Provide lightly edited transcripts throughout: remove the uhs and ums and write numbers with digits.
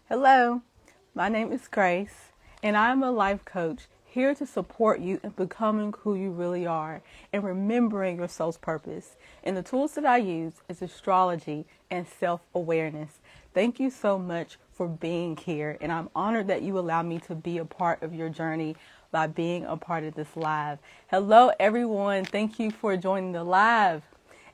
Hello, my name is Grace, and I'm a life coach here to support you in becoming who you really are and remembering your soul's purpose. And the tools that I use is astrology and self-awareness. Thank you so much for being here, and I'm honored that you allow me to be a part of your journey by being a part of this live. Hello, everyone. Thank you for joining the live.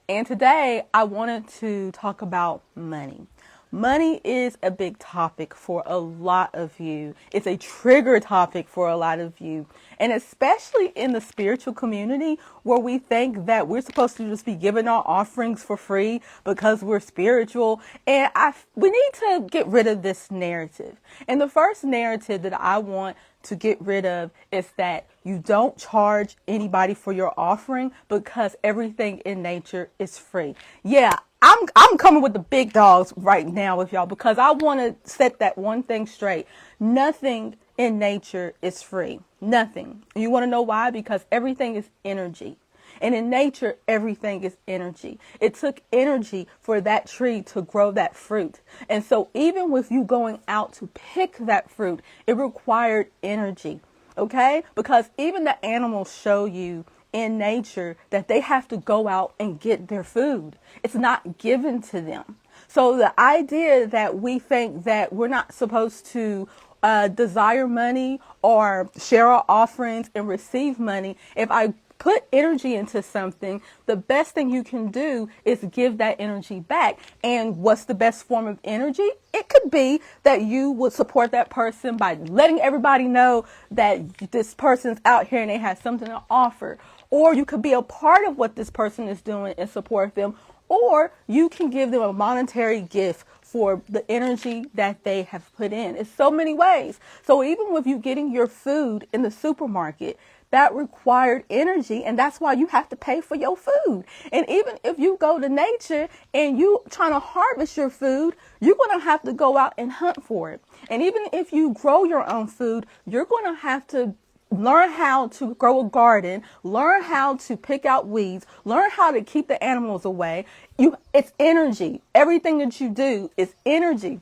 And today I wanted to talk about money. Money is a big topic for a lot of you. It's a trigger topic for a lot of you. And especially in the spiritual community where we think that we're supposed to just be giving our offerings for free because we're spiritual. And we need to get rid of this narrative. And the first narrative that I want to get rid of is that you don't charge anybody for your offering because everything in nature is free. Yeah, I'm coming with the big dogs right now with y'all because I want to set that one thing straight. Nothing in nature is free. Nothing. You want to know why? Because everything is energy. And in nature, everything is energy. It took energy for that tree to grow that fruit. And so even with you going out to pick that fruit, it required energy. Okay? Because even the animals show you in nature that they have to go out and get their food. It's not given to them. So the idea that we think that we're not supposed to desire money or share our offerings and receive money, if I put energy into something, the best thing you can do is give that energy back. And what's the best form of energy? It could be that you would support that person by letting everybody know that this person's out here and they have something to offer. Or you could be a part of what this person is doing and support them. Or you can give them a monetary gift for the energy that they have put in. It's so many ways. So even with you getting your food in the supermarket, that required energy, and that's why you have to pay for your food. And even if you go to nature and you trying to harvest your food, you're going to have to go out and hunt for it. And even if you grow your own food, you're going to have to learn how to grow a garden, learn how to pick out weeds, learn how to keep the animals away. It's energy. Everything that you do is energy.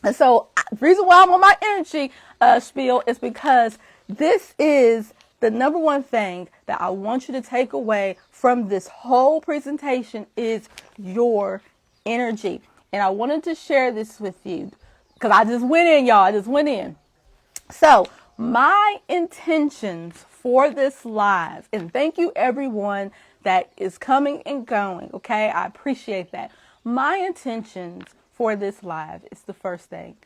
And so the reason why I'm on my energy spiel is because this is the number one thing that I want you to take away from this whole presentation is your energy. And I wanted to share this with you because I just went in, y'all. I just went in. So my intentions for this live, and thank you everyone that is coming and going. Okay. I appreciate that. My intentions for this live is the first thing.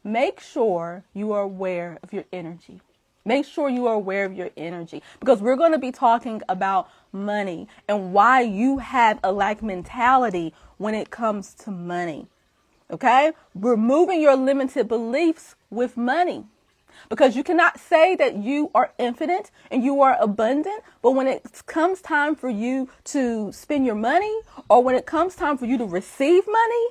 Make sure you are aware of your energy. Make sure you are aware of your energy because we're going to be talking about money and why you have a lack mentality when it comes to money. Okay? Removing your limited beliefs with money. Because you cannot say that you are infinite and you are abundant, but when it comes time for you to spend your money or when it comes time for you to receive money,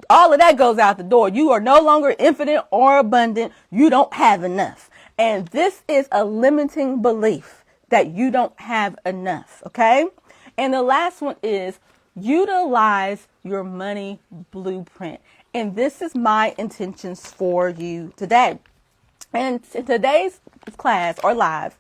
all of that goes out the door. You are no longer infinite or abundant. You don't have enough. And this is a limiting belief that you don't have enough. Okay. And the last one is utilize your money blueprint. And this is my intentions for you today. And in today's class or live,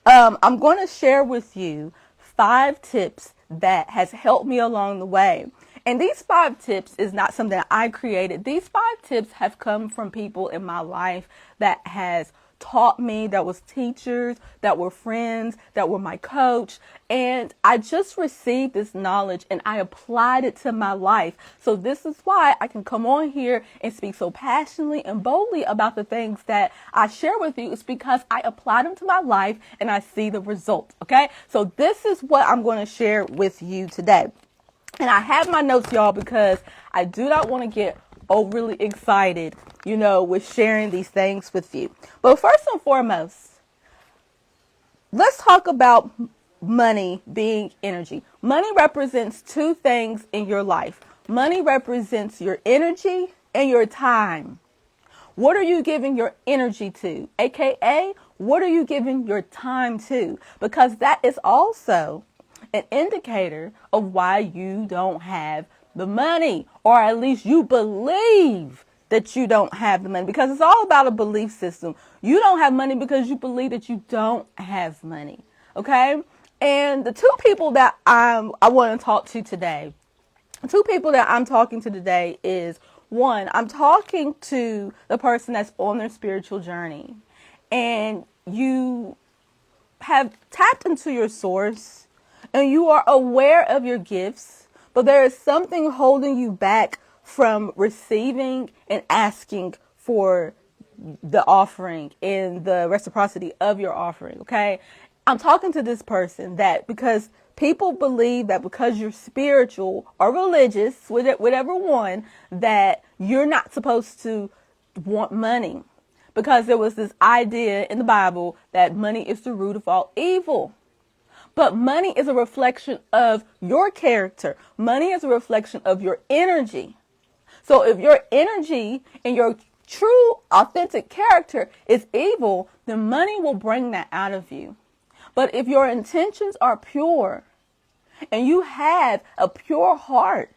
I'm going to share with you 5 tips that has helped me along the way. And these 5 tips is not something that I created. These 5 tips have come from people in my life that has taught me, that was teachers, that were friends, that were my coach. And I just received this knowledge and I applied it to my life. So this is why I can come on here and speak so passionately and boldly about the things that I share with you. It's because I applied them to my life and I see the results. Okay. So this is what I'm going to share with you today. And I have my notes, y'all, because I do not want to get overly excited, with sharing these things with you. But first and foremost, let's talk about money being energy. Money represents 2 things in your life. Money represents your energy and your time. What are you giving your energy to? AKA, what are you giving your time to? Because that is also an indicator of why you don't have the money, or at least you believe that you don't have the money, because it's all about a belief system. You don't have money because you believe that you don't have money. Okay. And the two people that I want to talk to today, two people that I'm talking to today is, one, I'm talking to the person that's on their spiritual journey, and you have tapped into your source and you are aware of your gifts, but there is something holding you back from receiving and asking for the offering and the reciprocity of your offering. Okay. I'm talking to this person that, because people believe that because you're spiritual or religious, whatever one, that you're not supposed to want money, because there was this idea in the Bible that money is the root of all evil. But money is a reflection of your character. Money is a reflection of your energy. So if your energy and your true, authentic character is evil, then money will bring that out of you. But if your intentions are pure and you have a pure heart,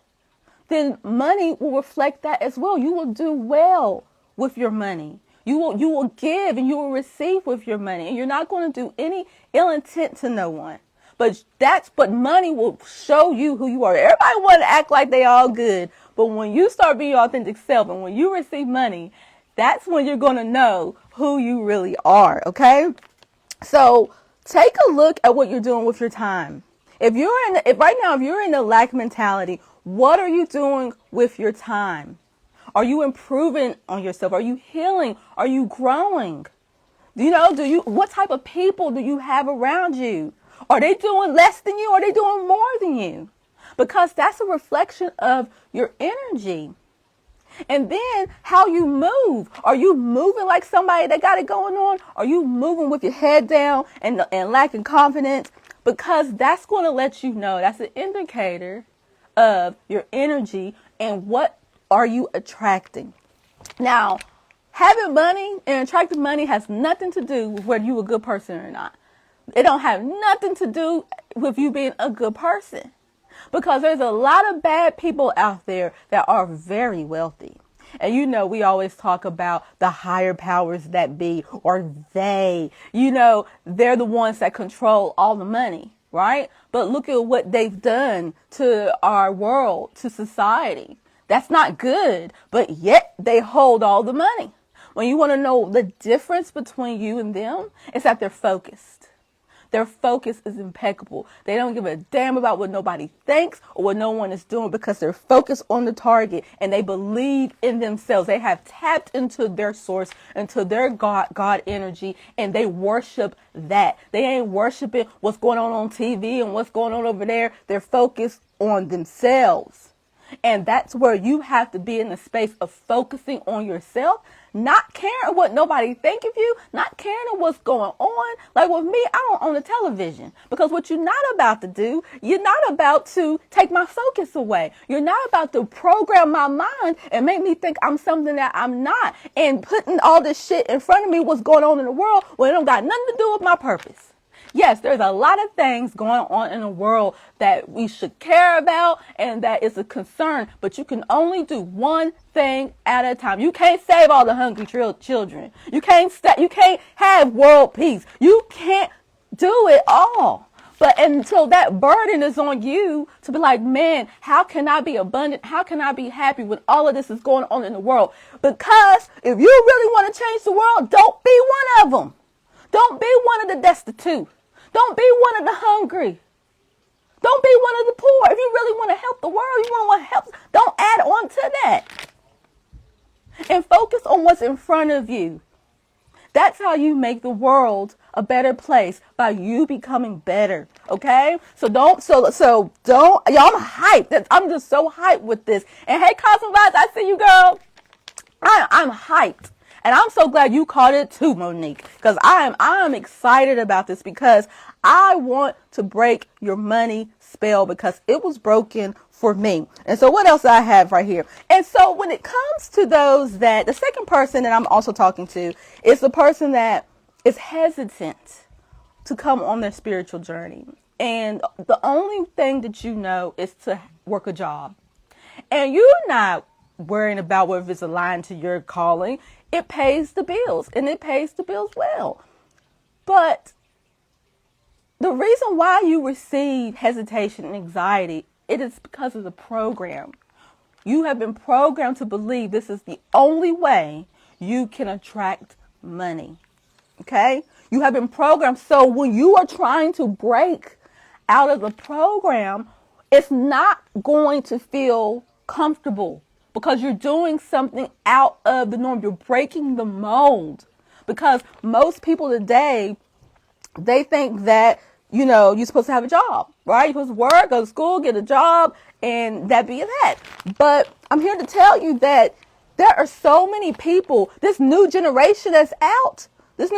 then money will reflect that as well. You will do well with your money. You will give and you will receive with your money. And you're not going to do any ill intent to no one. But money will show you who you are. Everybody want to act like they all good. But when you start being your authentic self and when you receive money, that's when you're going to know who you really are. Okay. So take a look at what you're doing with your time. If right now you're in the lack mentality, what are you doing with your time? Are you improving on yourself? Are you healing? Are you growing? What type of people do you have around you? Are they doing less than you? Are they doing more than you? Because that's a reflection of your energy. And then how you move. Are you moving like somebody that got it going on? Are you moving with your head down and lacking confidence? Because that's going to let you know, that's an indicator of your energy and what are you attracting. Now, having money and attracting money has nothing to do with whether you're a good person or not. It don't have nothing to do with you being a good person. Because there's a lot of bad people out there that are very wealthy. And we always talk about the higher powers that be, or they're the ones that control all the money, right? But look at what they've done to our world, to society. That's not good, but yet they hold all the money. When you want to know the difference between you and them, it's that they're focused. Their focus is impeccable. They don't give a damn about what nobody thinks or what no one is doing, because they're focused on the target and they believe in themselves. They have tapped into their source, into their God energy, and they worship that. They ain't worshiping what's going on TV and what's going on over there. They're focused on themselves. And that's where you have to be in the space of focusing on yourself, not caring what nobody think of you, not caring what's going on. Like with me, I don't own a television, because what you're not about to do, you're not about to take my focus away. You're not about to program my mind and make me think I'm something that I'm not, and putting all this shit in front of me, what's going on in the world, when it don't got nothing to do with my purpose. Yes, there's a lot of things going on in the world that we should care about and that is a concern, but you can only do one thing at a time. You can't save all the hungry children. You can't have world peace. You can't do it all. But until that burden is on you to be like, man, how can I be abundant? How can I be happy when all of this is going on in the world? Because if you really want to change the world, don't be one of them. Don't be one of the destitute. Don't be one of the hungry. Don't be one of the poor. If you really want to help the world, you want to help, don't add on to that. And focus on what's in front of you. That's how you make the world a better place, by you becoming better. Okay? So don't, y'all, I'm hyped. I'm just so hyped with this. And hey, Cosmo Vibes, I see you, girl. I'm hyped. And I'm so glad you caught it too, Monique, because I'm excited about this, because I want to break your money spell, because it was broken for me. And so what else I have right here? And so when it comes to those that, the second person that I'm also talking to is the person that is hesitant to come on their spiritual journey. And the only thing that you know is to work a job. And you're not worrying about whether it's aligned to your calling. It pays the bills, and it pays the bills well. But the reason why you receive hesitation and anxiety, it is because of the program. You have been programmed to believe this is the only way you can attract money. Okay? You have been programmed. So when you are trying to break out of the program, it's not going to feel comfortable because you're doing something out of the norm. You're breaking the mold. Because most people today, they think that, you're supposed to have a job, right? You're supposed to work, go to school, get a job, and that be that. But I'm here to tell you that there are so many people, this new generation that's out, they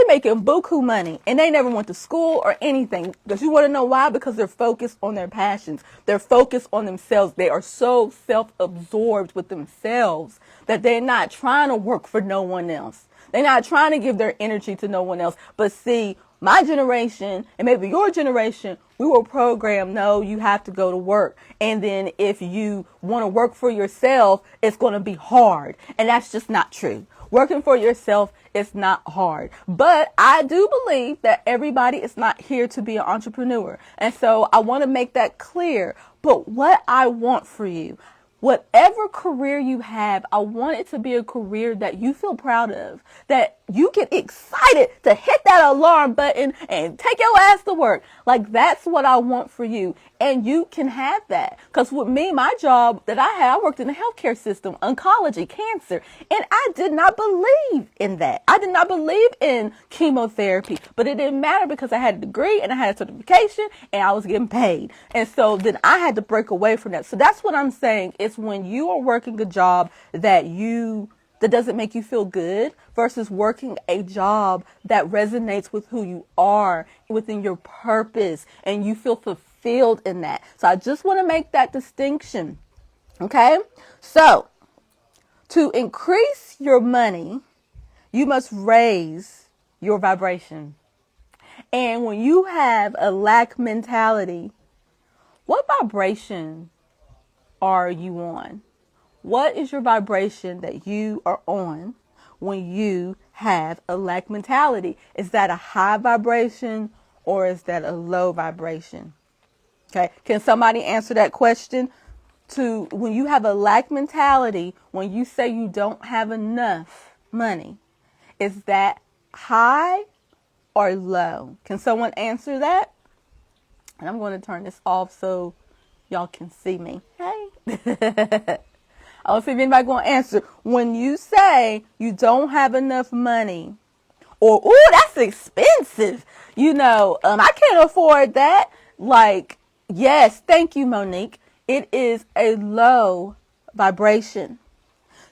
making buku money, and they never went to school or anything. Because you want to know why? Because they're focused on their passions. They're focused on themselves. They are so self-absorbed with themselves that they're not trying to work for no one else. They're not trying to give their energy to no one else. But see, my generation and maybe your generation, we were programmed, no, you have to go to work. And then if you want to work for yourself, it's going to be hard. And that's just not true. Working for yourself is not hard. But I do believe that everybody is not here to be an entrepreneur. And so I want to make that clear. But what I want for you, whatever career you have, I want it to be a career that you feel proud of, that you get excited to hit that alarm button and take your ass to work. Like, that's what I want for you. And you can have that. Because with me, my job that I had, I worked in the healthcare system, oncology, cancer, and I did not believe in that. I did not believe in chemotherapy, but it didn't matter because I had a degree and I had a certification and I was getting paid. And so then I had to break away from that. So that's what I'm saying. It's when you are working a job that doesn't make you feel good versus working a job that resonates with who you are, within your purpose, and you feel fulfilled in that. So I just want to make that distinction. Okay? So to increase your money, you must raise your vibration. And when you have a lack mentality, what vibration are you on? What is your vibration that you are on when you have a lack mentality? Is that a high vibration or is that a low vibration? Okay. Can somebody answer that question? When you have a lack mentality, when you say you don't have enough money, is that high or low? Can someone answer that? And I'm going to turn this off so y'all can see me. Hey. I don't see if anybody going to answer. When you say you don't have enough money, or, ooh, that's expensive, I can't afford that. Like, yes, thank you, Monique. It is a low vibration.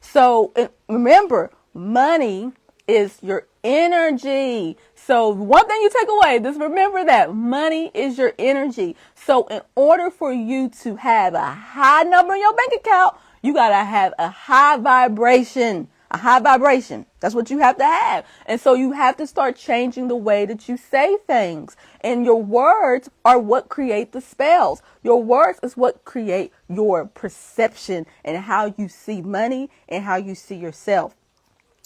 So remember, money is your energy. So one thing you take away, just remember that money is your energy. So in order for you to have a high number in your bank account, you got to have a high vibration. A high vibration. That's what you have to have. And so you have to start changing the way that you say things. And your words are what create the spells. Your words is what create your perception and how you see money and how you see yourself.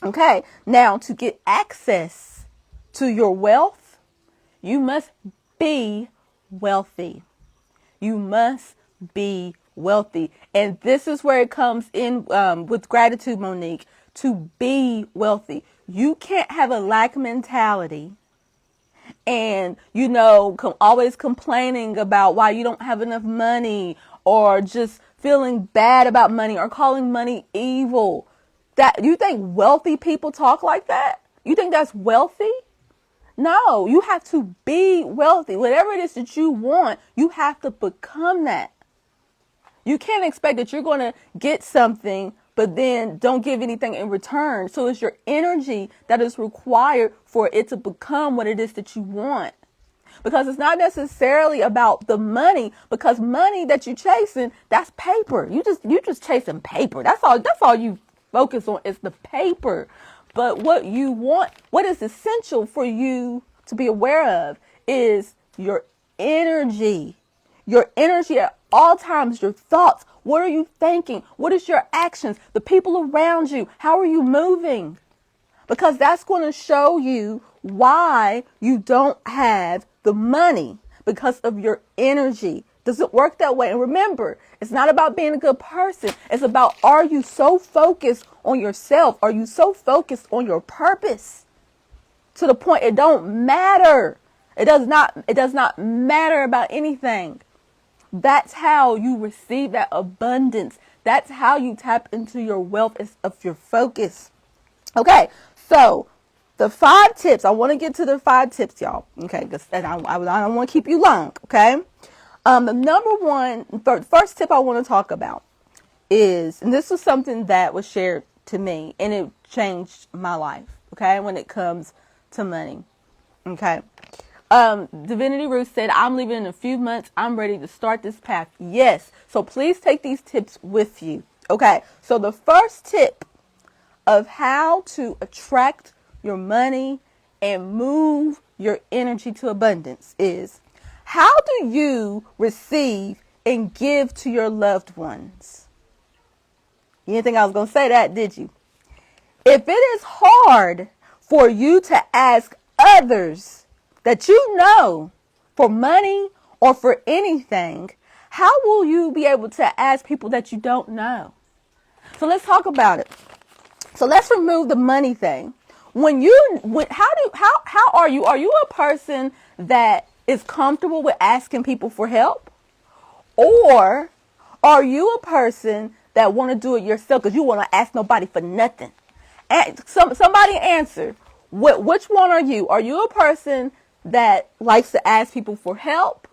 Okay. Now, to get access to your wealth, you must be wealthy. You must be wealthy. And this is where it comes in with gratitude, Monique, to be wealthy. You can't have a lack mentality and, always complaining about why you don't have enough money or just feeling bad about money or calling money evil. That you think wealthy people talk like that? You think that's wealthy? No, you have to be wealthy. Whatever it is that you want, you have to become that. You can't expect that you're going to get something, but then don't give anything in return. So it's your energy that is required for it to become what it is that you want. Because it's not necessarily about the money, because money that you're chasing, that's paper. You just chasing paper. That's all you focus on is the paper. But what you want, what is essential for you to be aware of is your energy. Your energy at all times, your thoughts. What are you thinking? What is your actions? The people around you, how are you moving? Because that's going to show you why you don't have the money, because of your energy. Does it work that way? And remember, it's not about being a good person. It's about, are you so focused on yourself? Are you so focused on your purpose to the point it don't matter? It does not matter about anything. That's how you receive that abundance. That's how you tap into your wealth, is of your focus. Okay, so the 5 tips. I want to get to the 5 tips, y'all. Okay, because I don't want to keep you long. Okay, the first tip I want to talk about is, and this was something that was shared to me, and it changed my life. Okay, when it comes to money. Okay. Divinity Ruth said, I'm leaving in a few months. I'm ready to start this path. Yes. So please take these tips with you. Okay. So the first tip of how to attract your money and move your energy to abundance is, how do you receive and give to your loved ones? You didn't think I was going to say that, did you? If it is hard for you to ask others that you know for money or for anything, how will you be able to ask people that you don't know? So let's talk about it. So let's remove the money thing. How are you? Are you a person that is comfortable with asking people for help? Or are you a person that want to do it yourself because you want to ask nobody for nothing? And somebody answer. Which one are you? Are you a person that likes to ask people for help,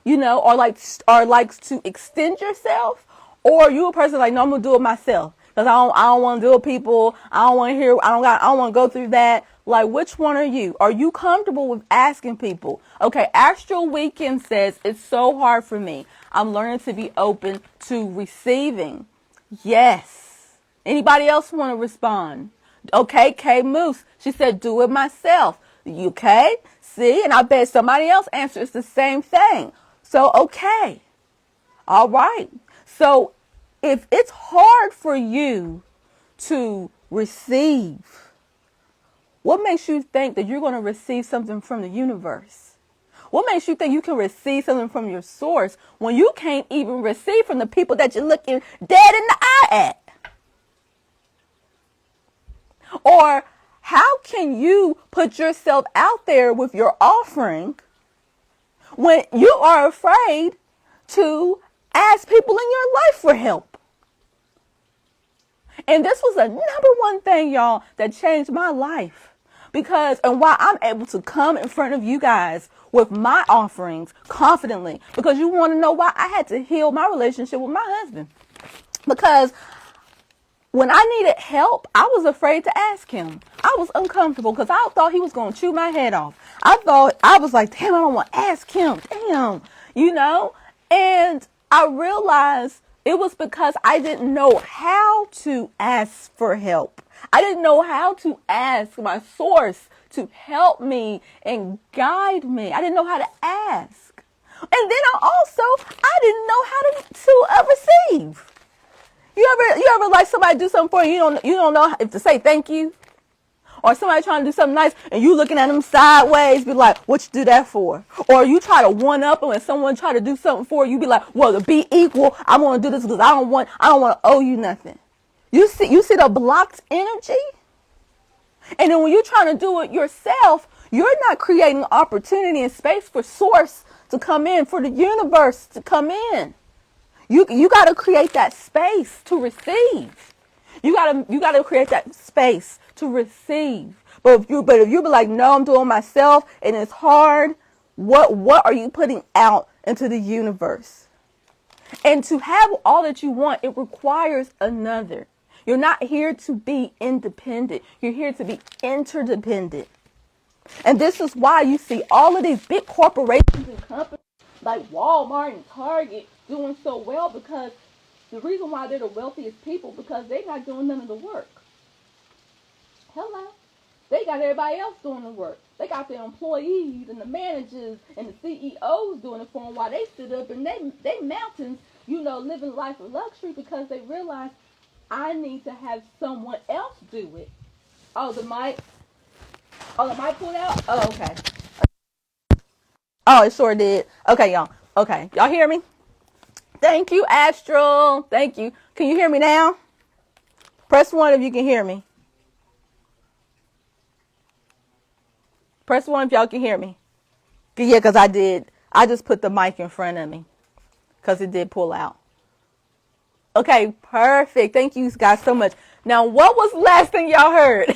or likes to extend yourself? Or are you a person like, no, I'm gonna do it myself because I don't want to do it, people. I don't want to hear. I don't want to go through that. Like, which one are you? Are you comfortable with asking people? Okay, Astral Weekend says, it's so hard for me. I'm learning to be open to receiving. Yes. Anybody else want to respond? Okay, K Moose, she said, do it myself. Okay, see, and I bet somebody else answers the same thing. So, okay, all right. So, if it's hard for you to receive, what makes you think that you're going to receive something from the universe? What makes you think you can receive something from your source when you can't even receive from the people that you're looking dead in the eye at? Or how can you put yourself out there with your offering when you are afraid to ask people in your life for help? And this was a number one thing, y'all, that changed my life. And why I'm able to come in front of you guys with my offerings confidently. Because you want to know why I had to heal my relationship with my husband. Because when I needed help, I was afraid to ask him. I was uncomfortable because I thought he was going to chew my head off. I was like, damn, I don't want to ask him. Damn, And I realized it was because I didn't know how to ask for help. I didn't know how to ask my source to help me and guide me. I didn't know how to ask. And then I didn't know how to receive. You ever like somebody do something for you, you don't know if to say thank you? Or somebody trying to do something nice and you looking at them sideways, be like, what you do that for? Or you try to one up them and someone try to do something for you, be like, well, to be equal, I'm going to do this because I don't want to owe you nothing. You see the blocked energy? And then when you're trying to do it yourself, you're not creating opportunity and space for source to come in, for the universe to come in. You got to create that space to receive. You got to create that space to receive. But if you be like, no, I'm doing myself and it's hard, what are you putting out into the universe? And to have all that you want, it requires another. You're not here to be independent. You're here to be interdependent. And this is why you see all of these big corporations and companies like Walmart and Target doing so well, because the reason why they're the wealthiest people, because they're not doing none of the work. Hello. They got everybody else doing the work. They got the employees and the managers and the CEOs doing it for them while they sit up and they mountains, living life of luxury because they realize I need to have someone else do it. Oh, the mic pulled out? Oh, okay. Oh, it sure did. Okay, y'all. Okay, y'all hear me? Thank you, Astral. Thank you. Can you hear me now? Press 1 if you can hear me. Press 1 if y'all can hear me. Yeah, because I did. I just put the mic in front of me because it did pull out. Okay, perfect. Thank you guys so much. Now, what was the last thing y'all heard?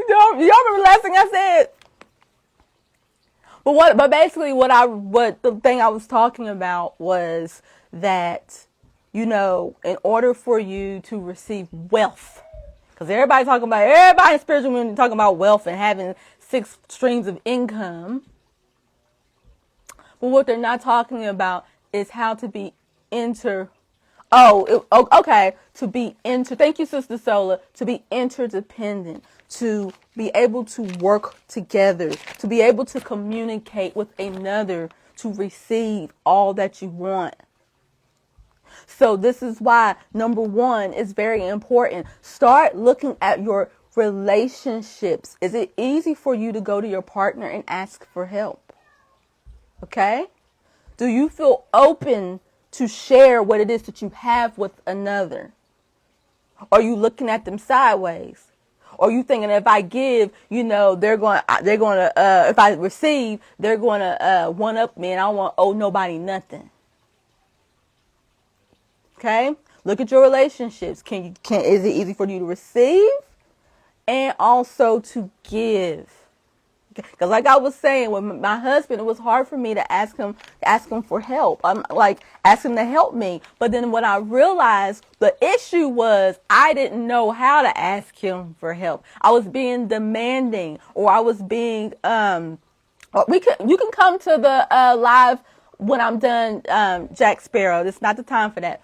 Y'all remember the last thing I said? But basically what the thing I was talking about was that, in order for you to receive wealth, because everybody in spiritual community talking about wealth and having 6 streams of income. But what they're not talking about is how to be thank you, Sister Sola, to be interdependent, to be able to work together, to be able to communicate with another, to receive all that you want. So this is why, number 1 is very important. Start looking at your relationships. Is it easy for you to go to your partner and ask for help? Okay? Do you feel open to share what it is that you have with another? Are you looking at them sideways? Or you thinking if I give, they're going to if I receive, they're going to one up me and I don't want to owe nobody nothing. Okay? Look at your relationships. Is it easy for you to receive and also to give? Because like I was saying, with my husband, it was hard for me to ask him for help. I'm like, ask him to help me. But then when I realized the issue was I didn't know how to ask him for help. I was being demanding, or I was being, you can come to the live when I'm done, Jack Sparrow. It's not the time for that.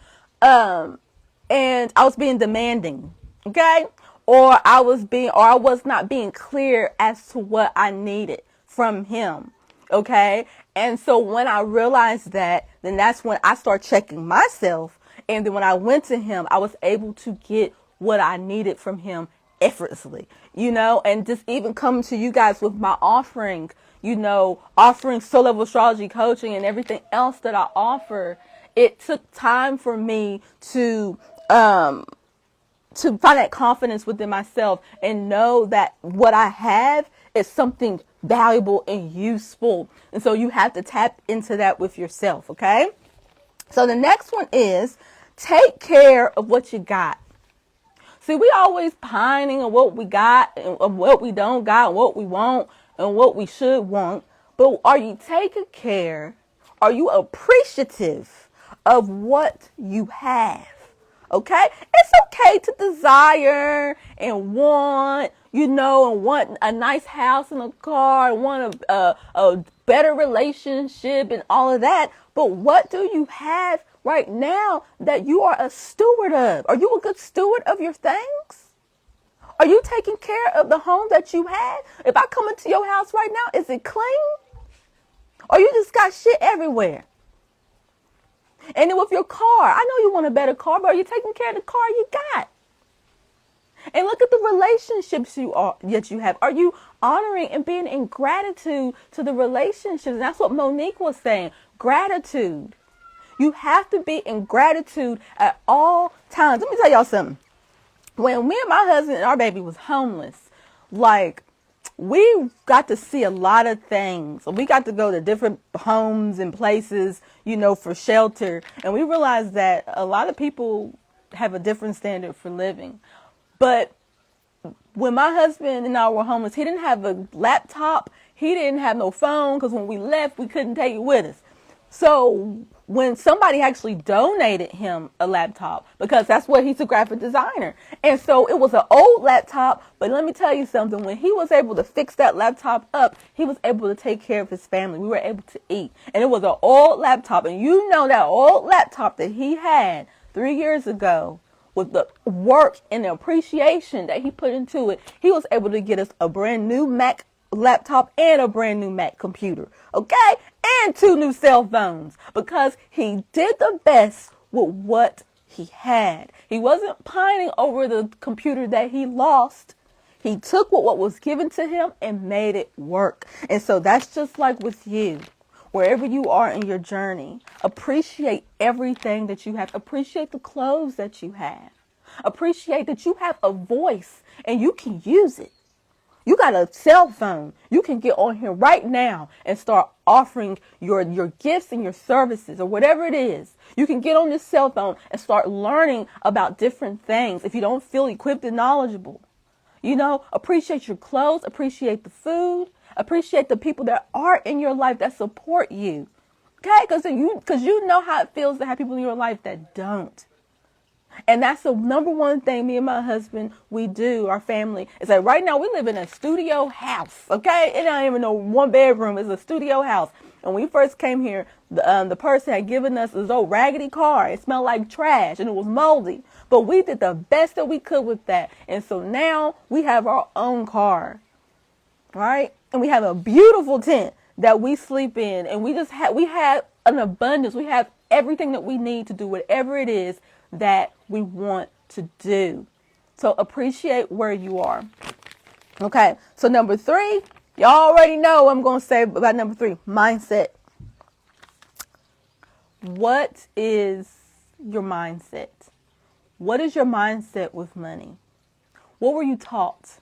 And I was being demanding. Okay. Or I was not being clear as to what I needed from him. Okay. And so when I realized that, then that's when I started checking myself. And then when I went to him, I was able to get what I needed from him effortlessly, and just even coming to you guys with my offering, offering soul level astrology coaching and everything else that I offer. It took time for me to find that confidence within myself and know that what I have is something valuable and useful. And so you have to tap into that with yourself. Okay. So the next one is take care of what you got. See, we always pining on what we got and what we don't got, and what we want and what we should want. But are you taking care? Are you appreciative of what you have? Okay, it's okay to desire and want, and want a nice house and a car, and want a better relationship and all of that. But what do you have right now that you are a steward of? Are you a good steward of your things? Are you taking care of the home that you have? If I come into your house right now, is it clean? Or you just got shit everywhere? And then with your car, I know you want a better car, but are you taking care of the car you got? And look at the relationships that you have. Are you honoring and being in gratitude to the relationships? And that's what Monique was saying. Gratitude. You have to be in gratitude at all times. Let me tell y'all something. When me and my husband and our baby was homeless, we got to see a lot of things. We got to go to different homes and places, for shelter. And we realized that a lot of people have a different standard for living. But when my husband and I were homeless, he didn't have a laptop. He didn't have no phone because when we left, we couldn't take it with us. So when somebody actually donated him a laptop, because that's what he's a graphic designer. And so it was an old laptop. But let me tell you something. When he was able to fix that laptop up, he was able to take care of his family. We were able to eat. And it was an old laptop. And that old laptop that he had 3 years ago, with the work and the appreciation that he put into it, he was able to get us a brand new Mac laptop and a brand new Mac computer. Okay. and 2 new cell phones because he did the best with what he had. He wasn't pining over the computer that he lost. He took what was given to him and made it work. And so that's just like with you. Wherever you are in your journey, appreciate everything that you have. Appreciate the clothes that you have. Appreciate that you have a voice and you can use it. You got a cell phone. You can get on here right now and start offering your gifts and your services or whatever it is. You can get on this cell phone and start learning about different things if you don't feel equipped and knowledgeable. Appreciate your clothes, appreciate the food, appreciate the people that are in your life that support you. Okay? Because you know how it feels to have people in your life that don't. And that's the number one thing me and my husband, we do, our family. It's like right now we live in a studio house, okay? It ain't even no 1 bedroom. It's a studio house. And when we first came here, the person had given us this old raggedy car. It smelled like trash and it was moldy. But we did the best that we could with that. And so now we have our own car, right? And we have a beautiful tent that we sleep in. And we have an abundance. We have everything that we need to do whatever it is that we want to do. So appreciate where you are. Okay. So number 3, y'all already know what I'm going to say about number 3, mindset. What is your mindset? What is your mindset with money? What were you taught?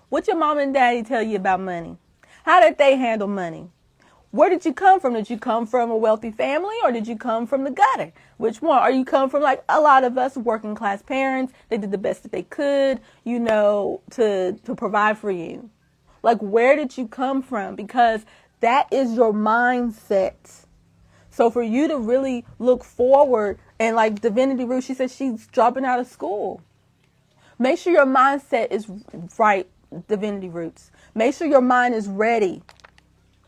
What your mom and daddy tell you about money? How did they handle money? Where did you come from? Did you come from a wealthy family or did you come from the gutter? Which one? Or you come from like a lot of us working class parents? They did the best that they could, to provide for you. Like, where did you come from? Because that is your mindset. So for you to really look forward and like Divinity Ruth, she said she's dropping out of school. Make sure your mindset is right, Divinity Roots. Make sure your mind is ready.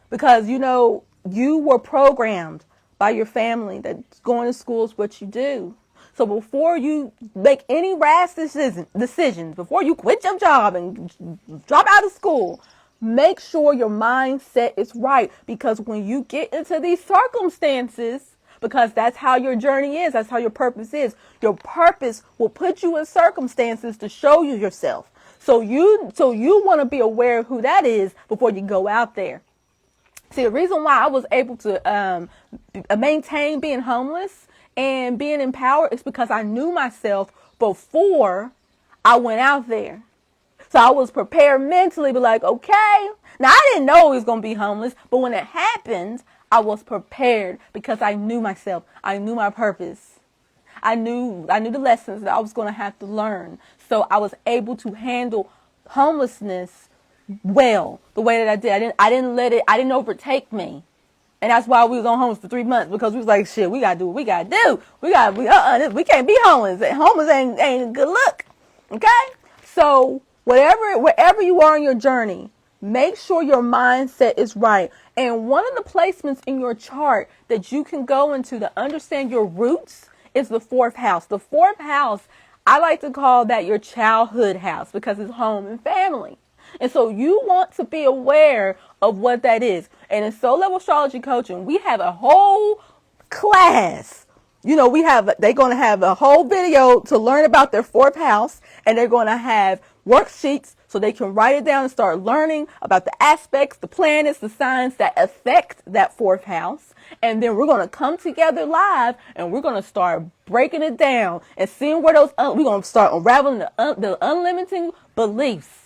Because, you were programmed by your family that going to school is what you do. So before you make any rash decisions, before you quit your job and drop out of school, make sure your mindset is right. Because when you get into these circumstances, because that's how your journey is, that's how your purpose is. Your purpose will put you in circumstances to show you yourself. So you want to be aware of who that is before you go out there. See, the reason why I was able to maintain being homeless and being empowered is because I knew myself before I went out there. So I was prepared mentally, be like, okay. Now, I didn't know I was going to be homeless, but when it happened, I was prepared because I knew myself. I knew my purpose. I knew the lessons that I was going to have to learn. So I was able to handle homelessness well, the way that I did. I didn't overtake me. And that's why we was on homeless for 3 months, because we was like, shit, we got to do what we got to do. We can't be homeless. Homeless ain't a good look. Okay? So wherever you are in your journey, make sure your mindset is right. And one of the placements in your chart that you can go into to understand your roots is the 4th house. The 4th house, I like to call that your childhood house because it's home and family. And so you want to be aware of what that is. And in Soul Level Astrology Coaching, we have a whole class. They're going to have a whole video to learn about their 4th house, and they're going to have worksheets so they can write it down and start learning about the aspects, the planets, the signs that affect that 4th house. And then we're going to come together live and we're going to start breaking it down and seeing where we're going to start unraveling the unlimited beliefs.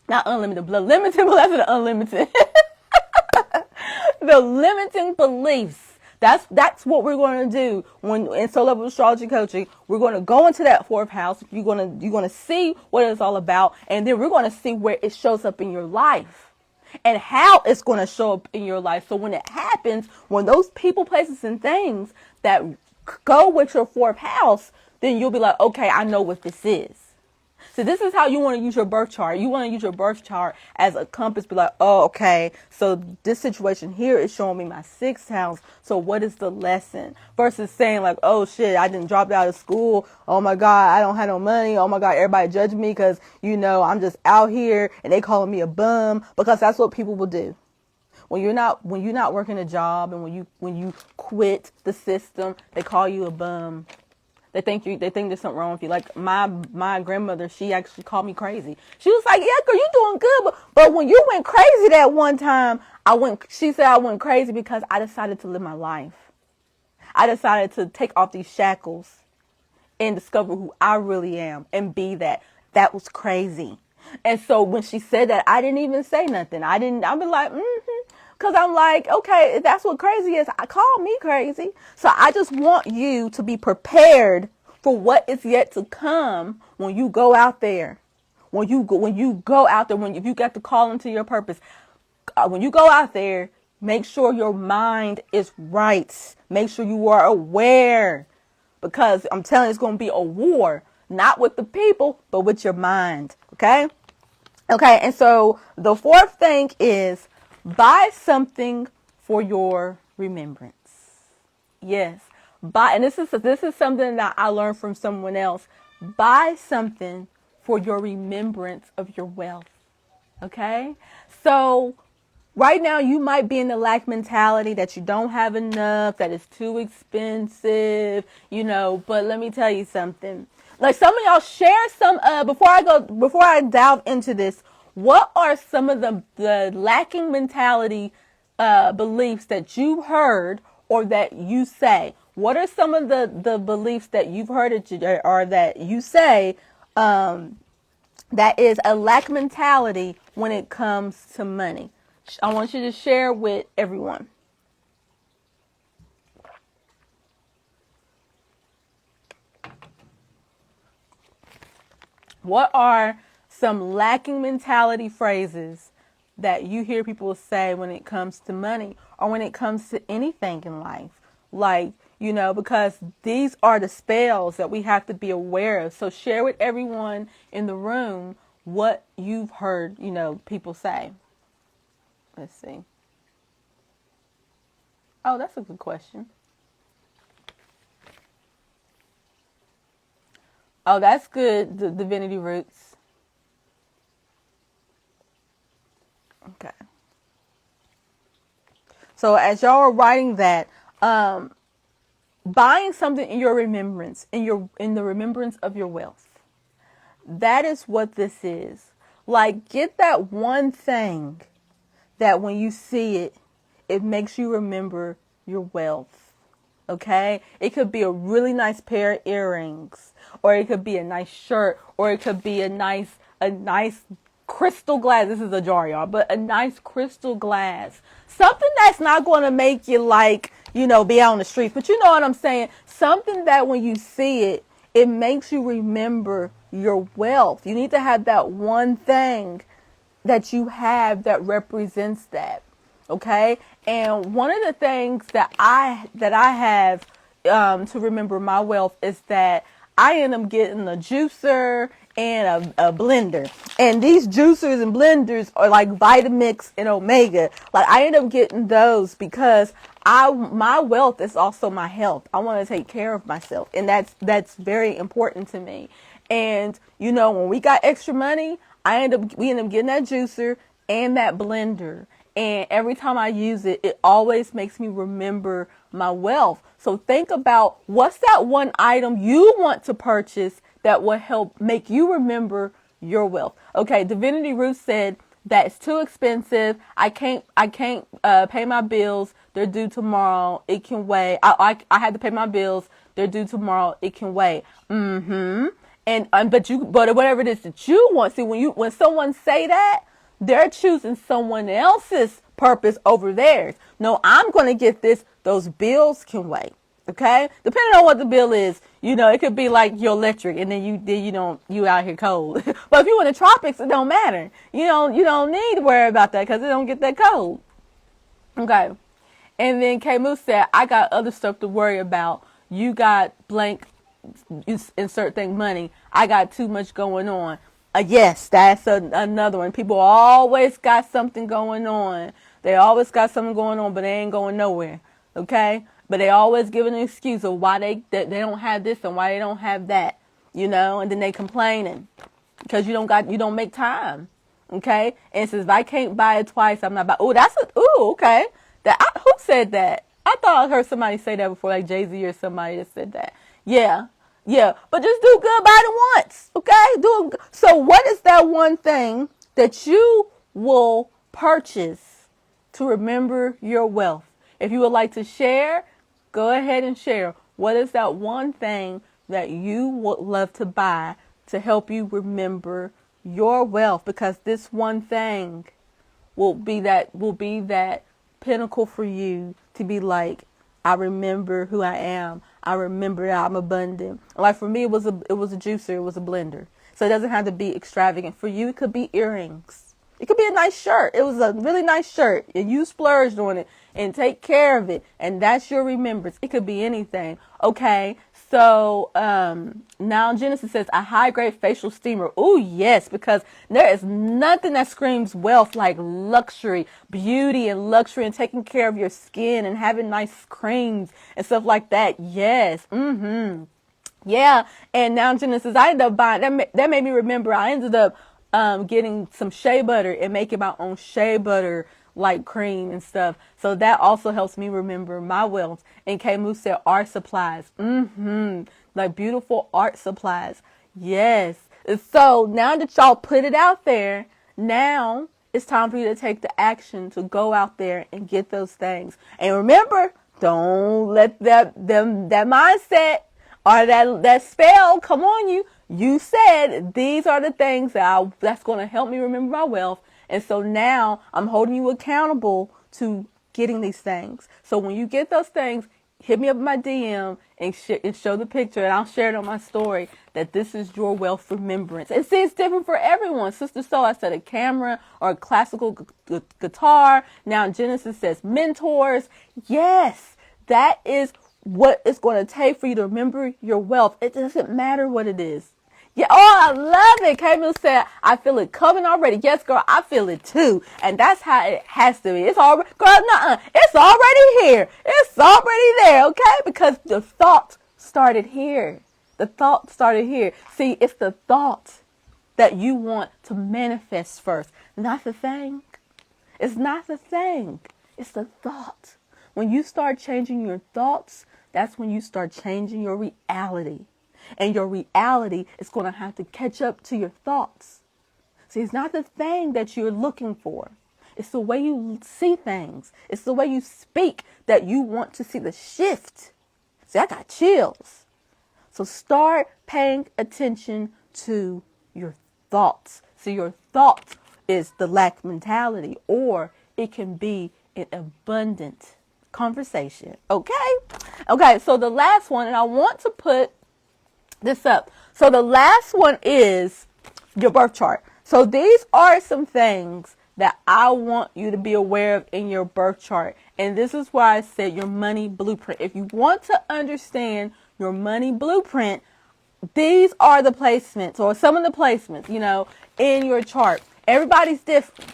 Not unlimited, but limiting, but that's the unlimited. The limiting beliefs. That's what we're going to do when in Soul Level Astrology Coaching. We're going to go into that 4th house. You're going to see what it's all about, and then we're going to see where it shows up in your life and how it's going to show up in your life. So when it happens, when those people, places, and things that go with your 4th house, then you'll be like, okay, I know what this is. So this is how you want to use your birth chart. You want to use your birth chart as a compass. Be like, oh, okay, so this situation here is showing me my 6th house. So what is the lesson? Versus saying like, oh, shit, I didn't drop out of school. Oh, my God, I don't have no money. Oh, my God, everybody judging me because, I'm just out here and they calling me a bum, because that's what people will do. when you're not working a job, and when you quit the system, they call you a bum. They think there's something wrong with you. Like my grandmother, she actually called me crazy. She was like, "Yeah, girl, you doing good, but when you went crazy that one time, She said I went crazy because I decided to live my life. I decided to take off these shackles and discover who I really am and be that. That was crazy." And so when she said that, I didn't even say nothing. I'd be like, because I'm like, okay, if that's what crazy is, call me crazy. So I just want you to be prepared for what is yet to come when you go out there. When you go out there, if you got to call into your purpose, when you go out there, make sure your mind is right. Make sure you are aware, because I'm telling you, it's going to be a war, not with the people, but with your mind. Okay. Okay. And so the fourth thing is buy something for your remembrance. Yes. And this is something that I learned from someone else. Buy something for your remembrance of your wealth. Okay. So right now you might be in the lack mentality that you don't have enough, that it's too expensive, but let me tell you something. Like, some of y'all share some, before I delve into this, what are some of the lacking mentality beliefs that you've heard or that you say? What are some of the beliefs that you've heard or that you say that is a lack mentality when it comes to money? I want you to share with everyone. What are some lacking mentality phrases that you hear people say when it comes to money or when it comes to anything in life? Like, because these are the spells that we have to be aware of. So share with everyone in the room what you've heard, people say. Let's see. Oh, that's a good question. Oh, that's good, the Divinity Roots. Okay. So as y'all are writing that, buying something in your remembrance, in the remembrance of your wealth. That is what this is. Like, get that one thing that when you see it, it makes you remember your wealth. Okay? It could be a really nice pair of earrings, or it could be a nice shirt, or it could be a nice crystal glass. This is a jar, y'all, but a nice crystal glass. Something that's not going to make you be out on the streets, but you know what I'm saying? Something that when you see it, it makes you remember your wealth. You need to have that one thing that you have that represents that. Okay. And one of the things that I have to remember my wealth is that I end up getting a juicer and a blender. And these juicers and blenders are like Vitamix and Omega. Like, I end up getting those because my wealth is also my health. I want to take care of myself. And that's very important to me. And, when we got extra money, we end up getting that juicer and that blender. And every time I use it, it always makes me remember my wealth. So think about, what's that one item you want to purchase that will help make you remember your wealth. Okay, Divinity Ruth said that it's too expensive. I can't pay my bills. They're due tomorrow. It can wait. I had to pay my bills. They're due tomorrow. It can wait. And but whatever it is that you want. See, when someone say that, they're choosing someone else's purpose over theirs. No, I'm going to get this. Those bills can wait. Okay? Depending on what the bill is, it could be like your electric, and then you out here cold. But if you're in the tropics, it don't matter. You don't need to worry about that because it don't get that cold. Okay. And then K Moose said, I got other stuff to worry about. You got blank, insert thing, money. I got too much going on. Yes, that's another one. People always got something going on. They always got something going on, but they ain't going nowhere. Okay? But they always give an excuse of why they don't have this and why they don't have that. And then they complaining because you don't make time. Okay, and it says if I can't buy it twice, I'm not buying. Oh, okay. Who said that? I thought I heard somebody say that before, like Jay-Z or somebody that said that. Yeah, yeah. But just do good by it once, okay? So what is that one thing that you will purchase to remember your wealth? If you would like to share, go ahead and share. What is that one thing that you would love to buy to help you remember your wealth? Because this one thing will be that pinnacle for you to be like, I remember who I am. I remember that I'm abundant. Like for me, it was a juicer, it was a blender. So it doesn't have to be extravagant. For you, it could be earrings. It could be a nice shirt. It was a really nice shirt, and you splurged on it and take care of it, and that's your remembrance. It could be anything. Okay, so now Genesis says a high-grade facial steamer. Oh yes, because there is nothing that screams wealth like luxury, beauty, and luxury, and taking care of your skin and having nice creams and stuff like that. Yes. Yeah, and now Genesis, I ended up buying that made me remember. I ended up getting some shea butter and making my own shea butter like cream and stuff. So that also helps me remember my wealth. And K Moose said art supplies. Like beautiful art supplies. Yes. And so now that y'all put it out there, now it's time for you to take the action to go out there and get those things. And remember, don't let that mindset or that spell come on you. You said these are the things that's going to help me remember my wealth. And so now I'm holding you accountable to getting these things. So when you get those things, hit me up in my DM and show the picture, and I'll share it on my story that this is your wealth remembrance. And see, it's different for everyone. Sister Soul, I said a camera or a classical guitar. Now Genesis says mentors. Yes, that is what it's going to take for you to remember your wealth. It doesn't matter what it is. Yeah, oh, I love it. Camille said, I feel it coming already. Yes, girl, I feel it too. And that's how it has to be. It's already, girl, it's already here. It's already there, okay? Because the thought started here. The thought started here. See, it's the thought that you want to manifest first. Not the thing. It's not the thing. It's the thought. When you start changing your thoughts, that's when you start changing your reality. And your reality is going to have to catch up to your thoughts. See, it's not the thing that you're looking for. It's the way you see things. It's the way you speak that you want to see the shift. See, I got chills. So start paying attention to your thoughts. So your thought is the lack mentality, or it can be an abundant conversation. Okay? Okay, so the last one, and I want to put this up. So the last one is your birth chart. So these are some things that I want you to be aware of in your birth chart. And this is why I said your money blueprint. If you want to understand your money blueprint, these are the placements, or some of the placements, in your chart. Everybody's different.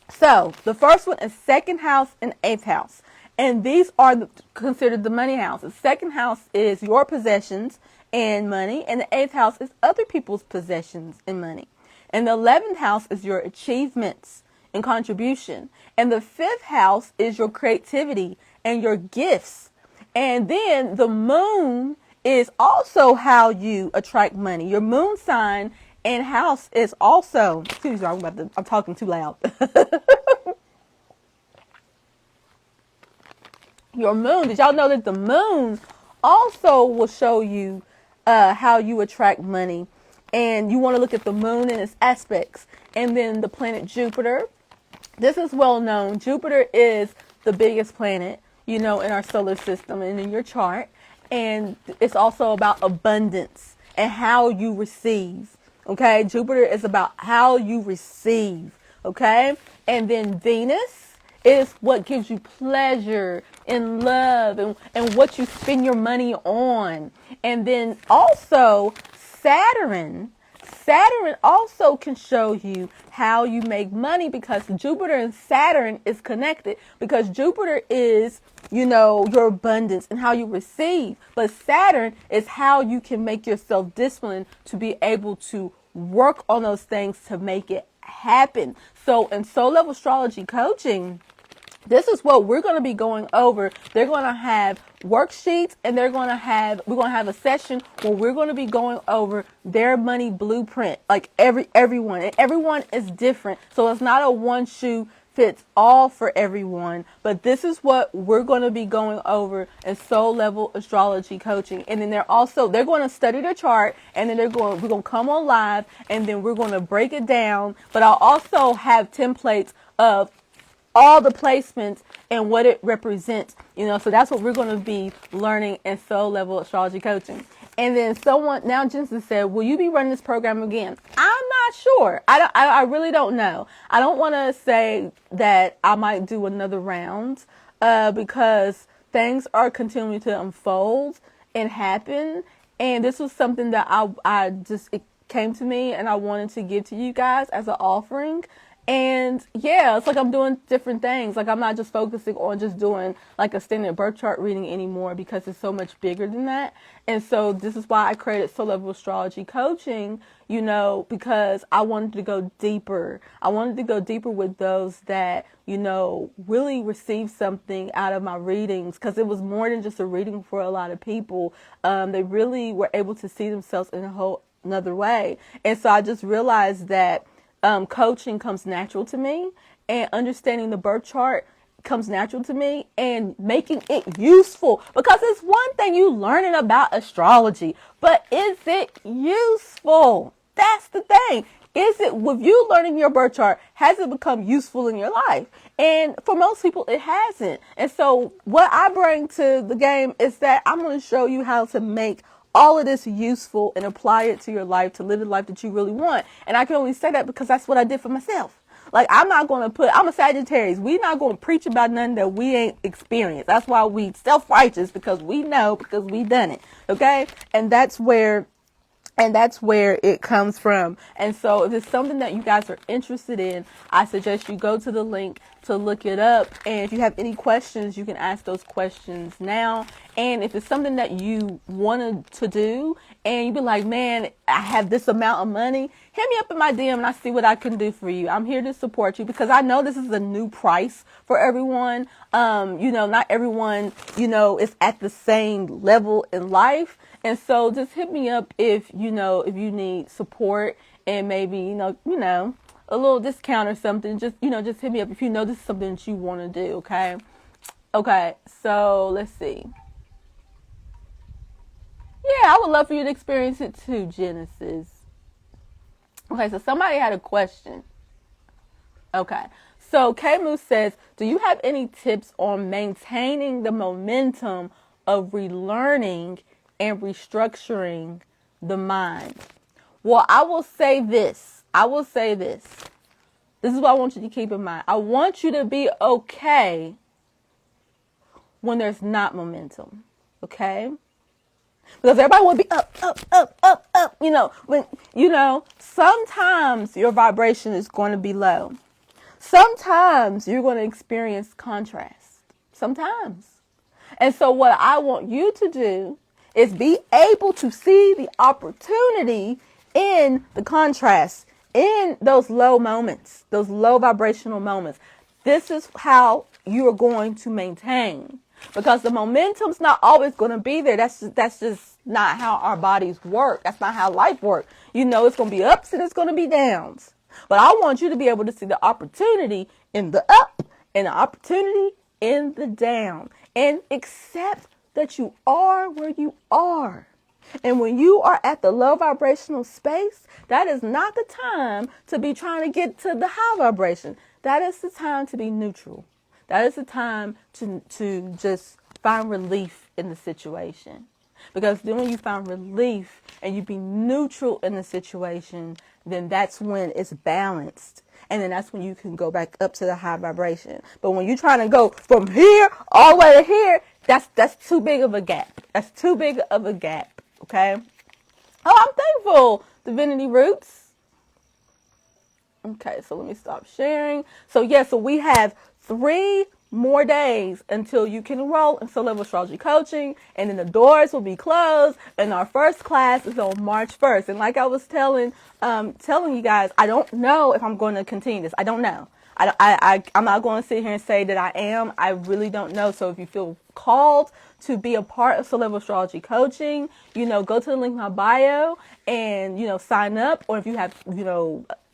So the first one is second house and eighth house. And these are considered the money house. The second house is your possessions and money, and the eighth house is other people's possessions and money. And the 11th house is your achievements and contribution. And the 5th house is your creativity and your gifts. And then the moon is also how you attract money. Your moon sign and house is also, excuse me, I'm talking too loud. Your moon, did y'all know that the moon also will show you how you attract money? And you want to look at the moon and its aspects. And then the planet Jupiter. This is well known. Jupiter is the biggest planet, in our solar system and in your chart. And it's also about abundance and how you receive. Okay? Jupiter is about how you receive. Okay? And then Venus is what gives you pleasure and love and what you spend your money on. And then also Saturn also can show you how you make money, because Jupiter and Saturn is connected, because Jupiter is, your abundance and how you receive. But Saturn is how you can make yourself disciplined to be able to work on those things to make it happen. So in soul level astrology coaching, this is what we're going to be going over. They're going to have worksheets, and we're going to have a session where we're going to be going over their money blueprint. Like everyone, and everyone is different. So it's not a one shoe fits all for everyone, but this is what we're going to be going over in soul level astrology coaching. And then they're going to study their chart, and then we're going to come on live, and then we're going to break it down. But I'll also have templates of all the placements and what it represents, so that's what we're going to be learning in soul level astrology coaching. And then Jensen said, will you be running this program again? I'm not sure. I really don't know. I don't want to say that I might do another round, because things are continuing to unfold and happen. And this was something that it came to me and I wanted to give to you guys as an offering. And yeah, it's like I'm doing different things. Like I'm not just focusing on just doing like a standard birth chart reading anymore, because it's so much bigger than that. And so this is why I created Soul Level Astrology Coaching, because I wanted to go deeper. I wanted to go deeper with those that, really receive something out of my readings, because it was more than just a reading for a lot of people. They really were able to see themselves in a whole another way. And so I just realized that coaching comes natural to me, and understanding the birth chart comes natural to me, and making it useful, because it's one thing you learning about astrology, but is it useful? That's the thing. Is it, with you learning your birth chart, has it become useful in your life? And for most people, it hasn't. And so what I bring to the game is that I'm going to show you how to make all of this useful and apply it to your life, to live the life that you really want. And I can only say that because that's what I did for myself. Like, I'm a Sagittarius. We're not going to preach about nothing that we ain't experienced. That's why we self-righteous, because we know, because we done it. Okay. And that's where it comes from. And so if it's something that you guys are interested in, I suggest you go to the link to look it up. And if you have any questions, you can ask those questions now. And if it's something that you wanted to do and you be like, man, I have this amount of money, hit me up in my DM and I see what I can do for you. I'm here to support you, because I know this is a new price for everyone. Not everyone, is at the same level in life. And so just hit me up if you need support, and maybe, a little discount or something. Just hit me up if this is something that you want to do. Okay. Okay. So let's see. Yeah, I would love for you to experience it too, Genesis. Okay. So somebody had a question. Okay. So K-Moose says, do you have any tips on maintaining the momentum of relearning and restructuring the mind? Well, I will say this. This is what I want you to keep in mind. I want you to be okay when there's not momentum. Okay? Because everybody want to be up. Sometimes your vibration is going to be low. Sometimes you're going to experience contrast. Sometimes. And so what I want you to do is be able to see the opportunity in the contrast, in those low moments, those low vibrational moments. This is how you are going to maintain, because the momentum's not always going to be there. That's just not how our bodies work. That's not how life works. It's going to be ups and it's going to be downs. But I want you to be able to see the opportunity in the up and the opportunity in the down, and accept that you are where you are. And when you are at the low vibrational space, that is not the time to be trying to get to the high vibration. That is the time to be neutral. That is the time to just find relief in the situation. Because then when you find relief and you be neutral in the situation, then that's when it's balanced. And then that's when you can go back up to the high vibration. But when you're trying to go from here all the way to here, that's too big of a gap. That's too big of a gap. Okay. Oh, I'm thankful, Divinity Roots. Okay, so let me stop sharing. So we have 3 more days until you can enroll in Soul Level Astrology Coaching, and then the doors will be closed, and our first class is on March 1st. And like I was telling you guys, I don't know if I'm going to continue this. I don't know. I'm not going to sit here and say that I am. I really don't know. So if you feel called to be a part of Soul Level Astrology Coaching, go to the link in my bio and, sign up. Or if you have,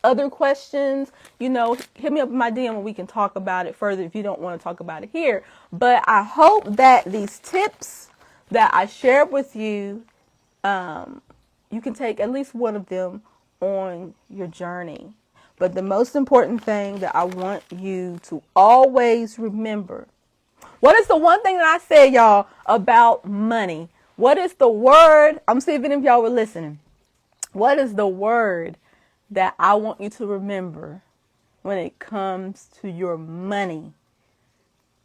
other questions, hit me up in my DM and we can talk about it further if you don't want to talk about it here. But I hope that these tips that I shared with you, you can take at least one of them on your journey. But the most important thing that I want you to always remember, what is the one thing that I said, y'all, about money? What is the word? I'm seeing if any of y'all were listening. What is the word that I want you to remember when it comes to your money?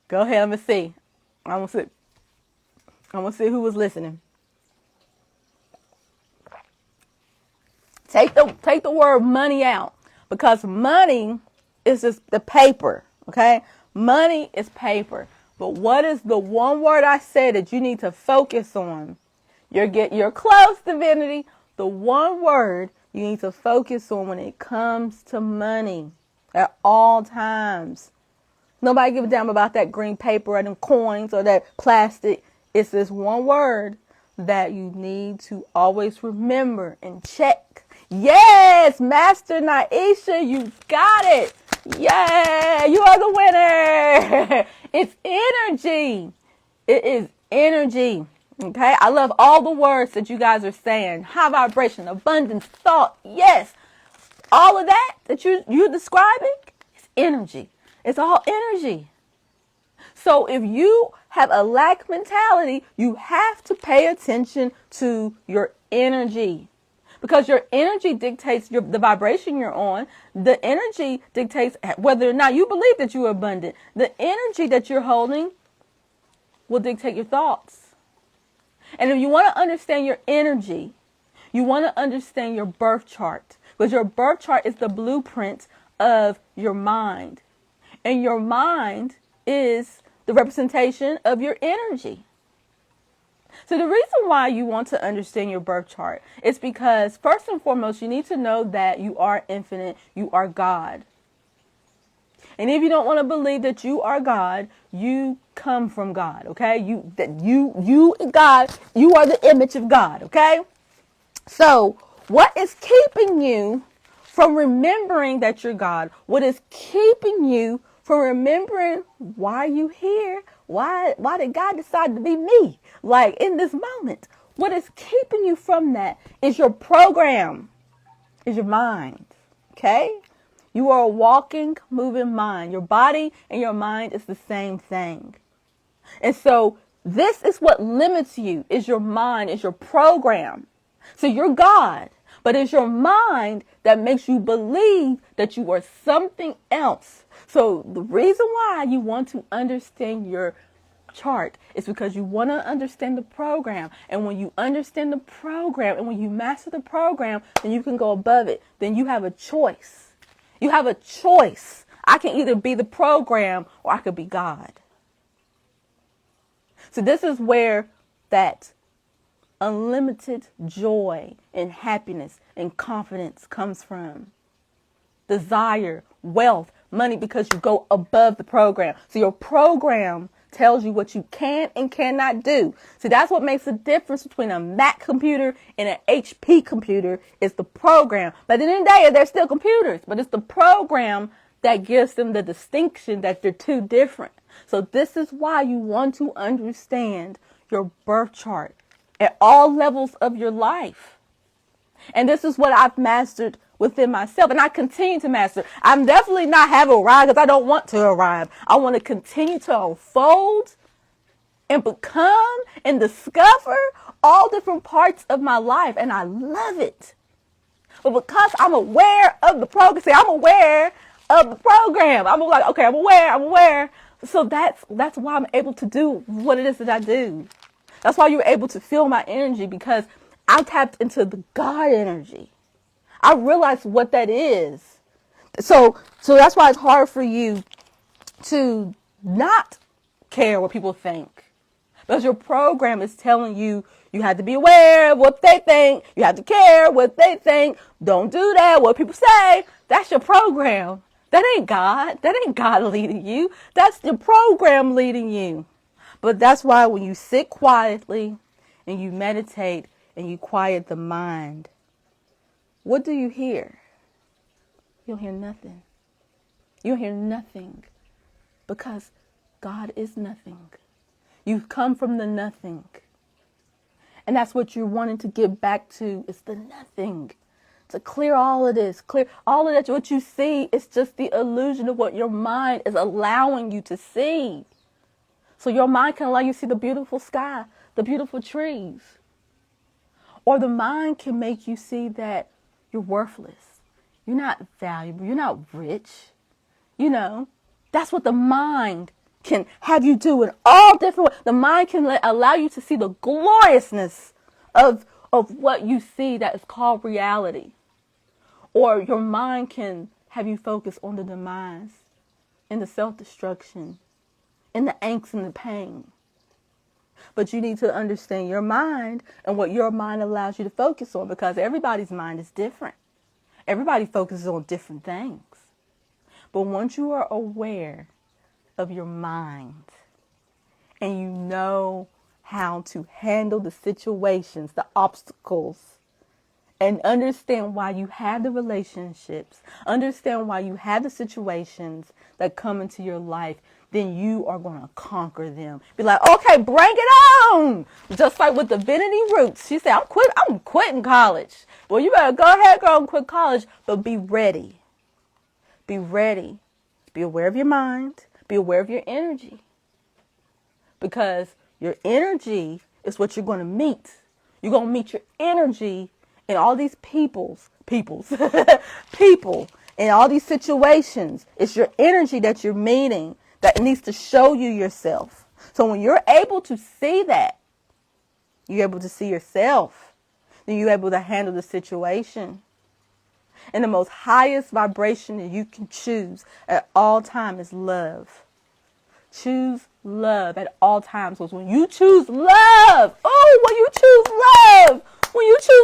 Go ahead. I'm going to see who was listening. Take the word money out. Because money is just the paper, okay? Money is paper. But what is the one word I said that you need to focus on? You're close, Divinity. The one word you need to focus on when it comes to money at all times. Nobody give a damn about that green paper or them coins or that plastic. It's this one word that you need to always remember and check. Yes, Master Naisha, you got it. Yeah, you are the winner. It's energy. It is energy. Okay, I love all the words that you guys are saying. High vibration, abundance, thought. Yes, all of that you're describing is energy. It's all energy. So if you have a lack mentality, you have to pay attention to your energy. Because your energy dictates the vibration you're on. The energy dictates whether or not you believe that you are abundant. The energy that you're holding will dictate your thoughts. And if you want to understand your energy, you want to understand your birth chart. Because your birth chart is the blueprint of your mind. And your mind is the representation of your energy. So the reason why you want to understand your birth chart is because, first and foremost, you need to know that you are infinite, you are God. And if you don't want to believe that you are God, you come from God, okay? You God, you are the image of God, okay? So what is keeping you from remembering that you're God? What is keeping you from remembering why you here? Why did God decide to be me? Like in this moment, what is keeping you from that is your program, is your mind. Okay? You are a walking, moving mind. Your body and your mind is the same thing. And so this is what limits you, is your mind, is your program. So you're God, but it's your mind that makes you believe that you are something else. So the reason why you want to understand your chart is because you want to understand the program. And when you understand the program and when you master the program, then you can go above it. Then you have a choice. You have a choice. I can either be the program or I could be God. So this is where that unlimited joy and happiness and confidence comes from. Desire, wealth, money, because you go above the program. So your program tells you what you can and cannot do. So that's what makes the difference between a Mac computer and an HP computer is the program. But at the end of the day, they're still computers, but it's the program that gives them the distinction that they're two different. So this is why you want to understand your birth chart at all levels of your life. And this is what I've mastered within myself, and I continue to master. I'm definitely not have arrived because I don't want to arrive. I want to continue to unfold and become and discover all different parts of my life, and I love it. But because I'm aware of the program, I'm aware of the program. I'm like, okay, I'm aware. So that's why I'm able to do what it is that I do. That's why you're able to feel my energy, because I tapped into the God energy. I realized what that is. So that's why it's hard for you to not care what people think. Because your program is telling you, you have to be aware of what they think. You have to care what they think. Don't do that. What people say. That's your program. That ain't God. That ain't God leading you. That's your program leading you. But that's why when you sit quietly and you meditate and you quiet the mind, what do you hear? You'll hear nothing. You'll hear nothing because God is nothing. You've come from the nothing. And that's what you're wanting to get back to, is the nothing. To clear all of this, clear all of that. What you see is just the illusion of what your mind is allowing you to see. So your mind can allow you to see the beautiful sky, the beautiful trees. Or the mind can make you see that you're worthless. You're not valuable. You're not rich. You know, that's what the mind can have you do in all different ways. The mind can allow you to see the gloriousness of what you see that is called reality. Or your mind can have you focus on the demise and the self-destruction and the angst and the pain. But you need to understand your mind and what your mind allows you to focus on, because everybody's mind is different. Everybody focuses on different things. But once you are aware of your mind and you know how to handle the situations, the obstacles, and understand why you have the relationships, understand why you have the situations that come into your life, then you are going to conquer them. Be like, okay, bring it on. Just like with Divinity Roots. She said, I'm quitting college. Well, you better go ahead, girl, and quit college, but be ready. Be ready. Be aware of your mind. Be aware of your energy. Because your energy is what you're going to meet. You're going to meet your energy in all these people, in all these situations. It's your energy that you're meeting that needs to show you yourself. So when you're able to see that, you're able to see yourself, then you're able to handle the situation. And the most highest vibration that you can choose at all times is love. Choose love at all times. Because when you choose love, when you choose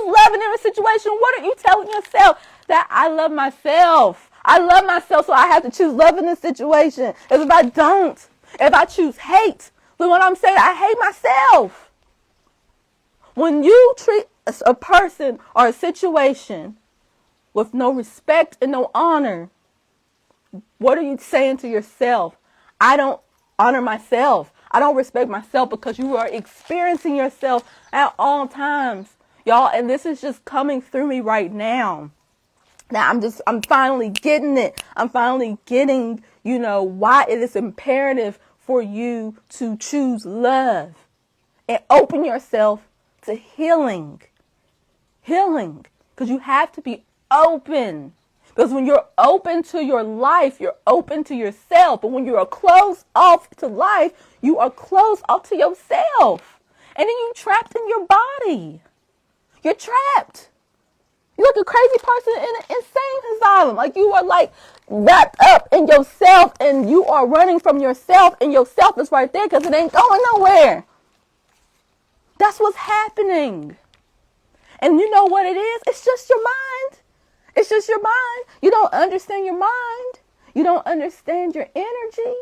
love in every situation, what are you telling yourself? That I love myself. I love myself, so I have to choose love in this situation. Because if I don't, if I choose hate, then what I'm saying, I hate myself. When you treat a person or a situation with no respect and no honor, what are you saying to yourself? I don't honor myself. I don't respect myself, because you are experiencing yourself at all times, y'all. And this is just coming through me right now. Now I'm finally getting it. I'm finally getting, why it is imperative for you to choose love and open yourself to healing. Healing. Because you have to be open. Because when you're open to your life, you're open to yourself. But when you are closed off to life, you are closed off to yourself. And then you're trapped in your body. You're trapped. You're like a crazy person in an insane asylum. Like you are like wrapped up in yourself and you are running from yourself, and yourself is right there because it ain't going nowhere. That's what's happening. And you know what it is? It's just your mind. It's just your mind. You don't understand your mind. You don't understand your energy.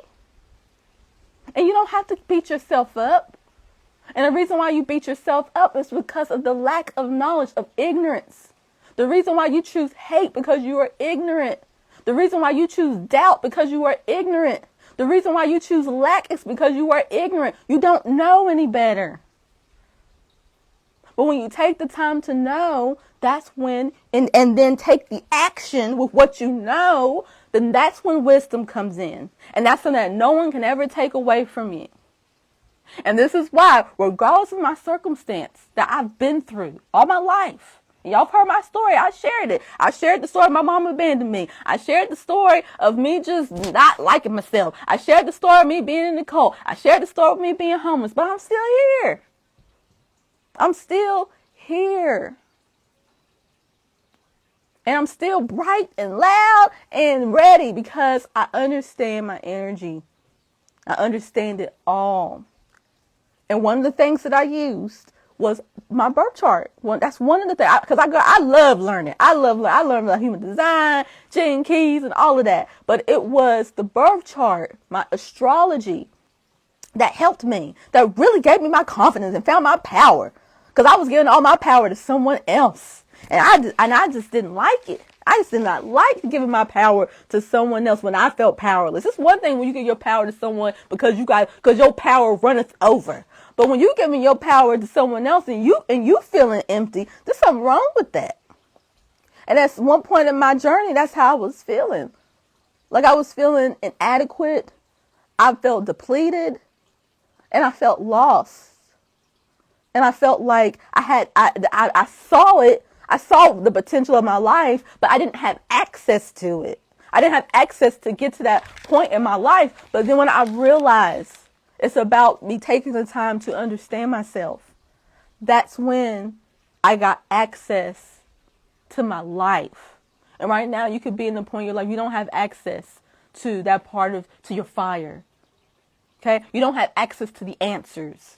And you don't have to beat yourself up. And the reason why you beat yourself up is because of the lack of knowledge, of ignorance. The reason why you choose hate, because you are ignorant. The reason why you choose doubt, because you are ignorant. The reason why you choose lack is because you are ignorant. You don't know any better. But when you take the time to know, that's when, and then take the action with what you know, then that's when wisdom comes in. And that's something that no one can ever take away from you. And this is why, regardless of my circumstance that I've been through all my life, and y'all have heard my story, I shared it. I shared the story of my mom abandoned me. I shared the story of me just not liking myself. I shared the story of me being in the cold. I shared the story of me being homeless, but I'm still here. I'm still here. And I'm still bright and loud and ready because I understand my energy. I understand it all. And one of the things that I used was my birth chart. That's one of the things, because I love learning. I learned about human design, gene keys, and all of that. But it was the birth chart, my astrology, that helped me, that really gave me my confidence and found my power. Because I was giving all my power to someone else. And I just didn't like it. I just did not like giving my power to someone else when I felt powerless. It's one thing when you give your power to someone because your power runneth over. But when you giving your power to someone else and you feeling empty, there's something wrong with that. And that's one point in my journey, that's how I was feeling. Like I was feeling inadequate. I felt depleted. And I felt lost. And I felt like I saw it. I saw the potential of my life, but I didn't have access to it. I didn't have access to get to that point in my life. But then when I realized it's about me taking the time to understand myself, that's when I got access to my life. And right now you could be in the point in your life you don't have access to that to your fire. Okay? You don't have access to the answers.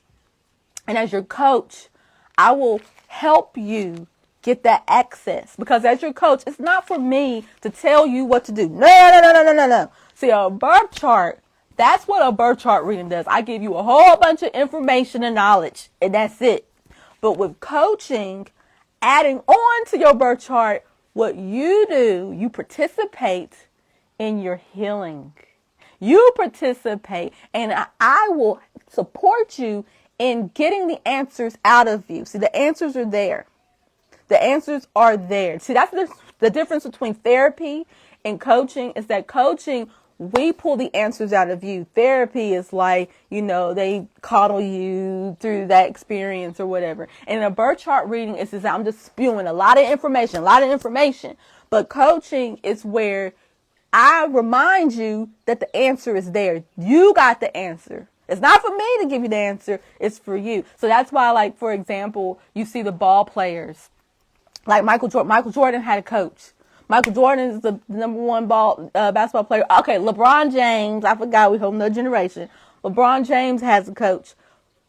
And as your coach, I will help you get that access. Because as your coach, it's not for me to tell you what to do. No. See, a birth chart, that's what a birth chart reading does. I give you a whole bunch of information and knowledge, and that's it. But with coaching, adding on to your birth chart, what you do, you participate in your healing. You participate, and I will support you in getting the answers out of you. See, the answers are there. The answers are there. See, that's the difference between therapy and coaching is that coaching, we pull the answers out of you. Therapy is like, they coddle you through that experience or whatever. And a birth chart reading is just, I'm just spewing a lot of information. But coaching is where I remind you that the answer is there. You got the answer. It's not for me to give you the answer. It's for you. So that's why, like, for example, you see the ball players. Like Michael Jordan. Michael Jordan had a coach. Michael Jordan is the number one basketball player. Okay, LeBron James. I forgot. We hope no generation. LeBron James has a coach.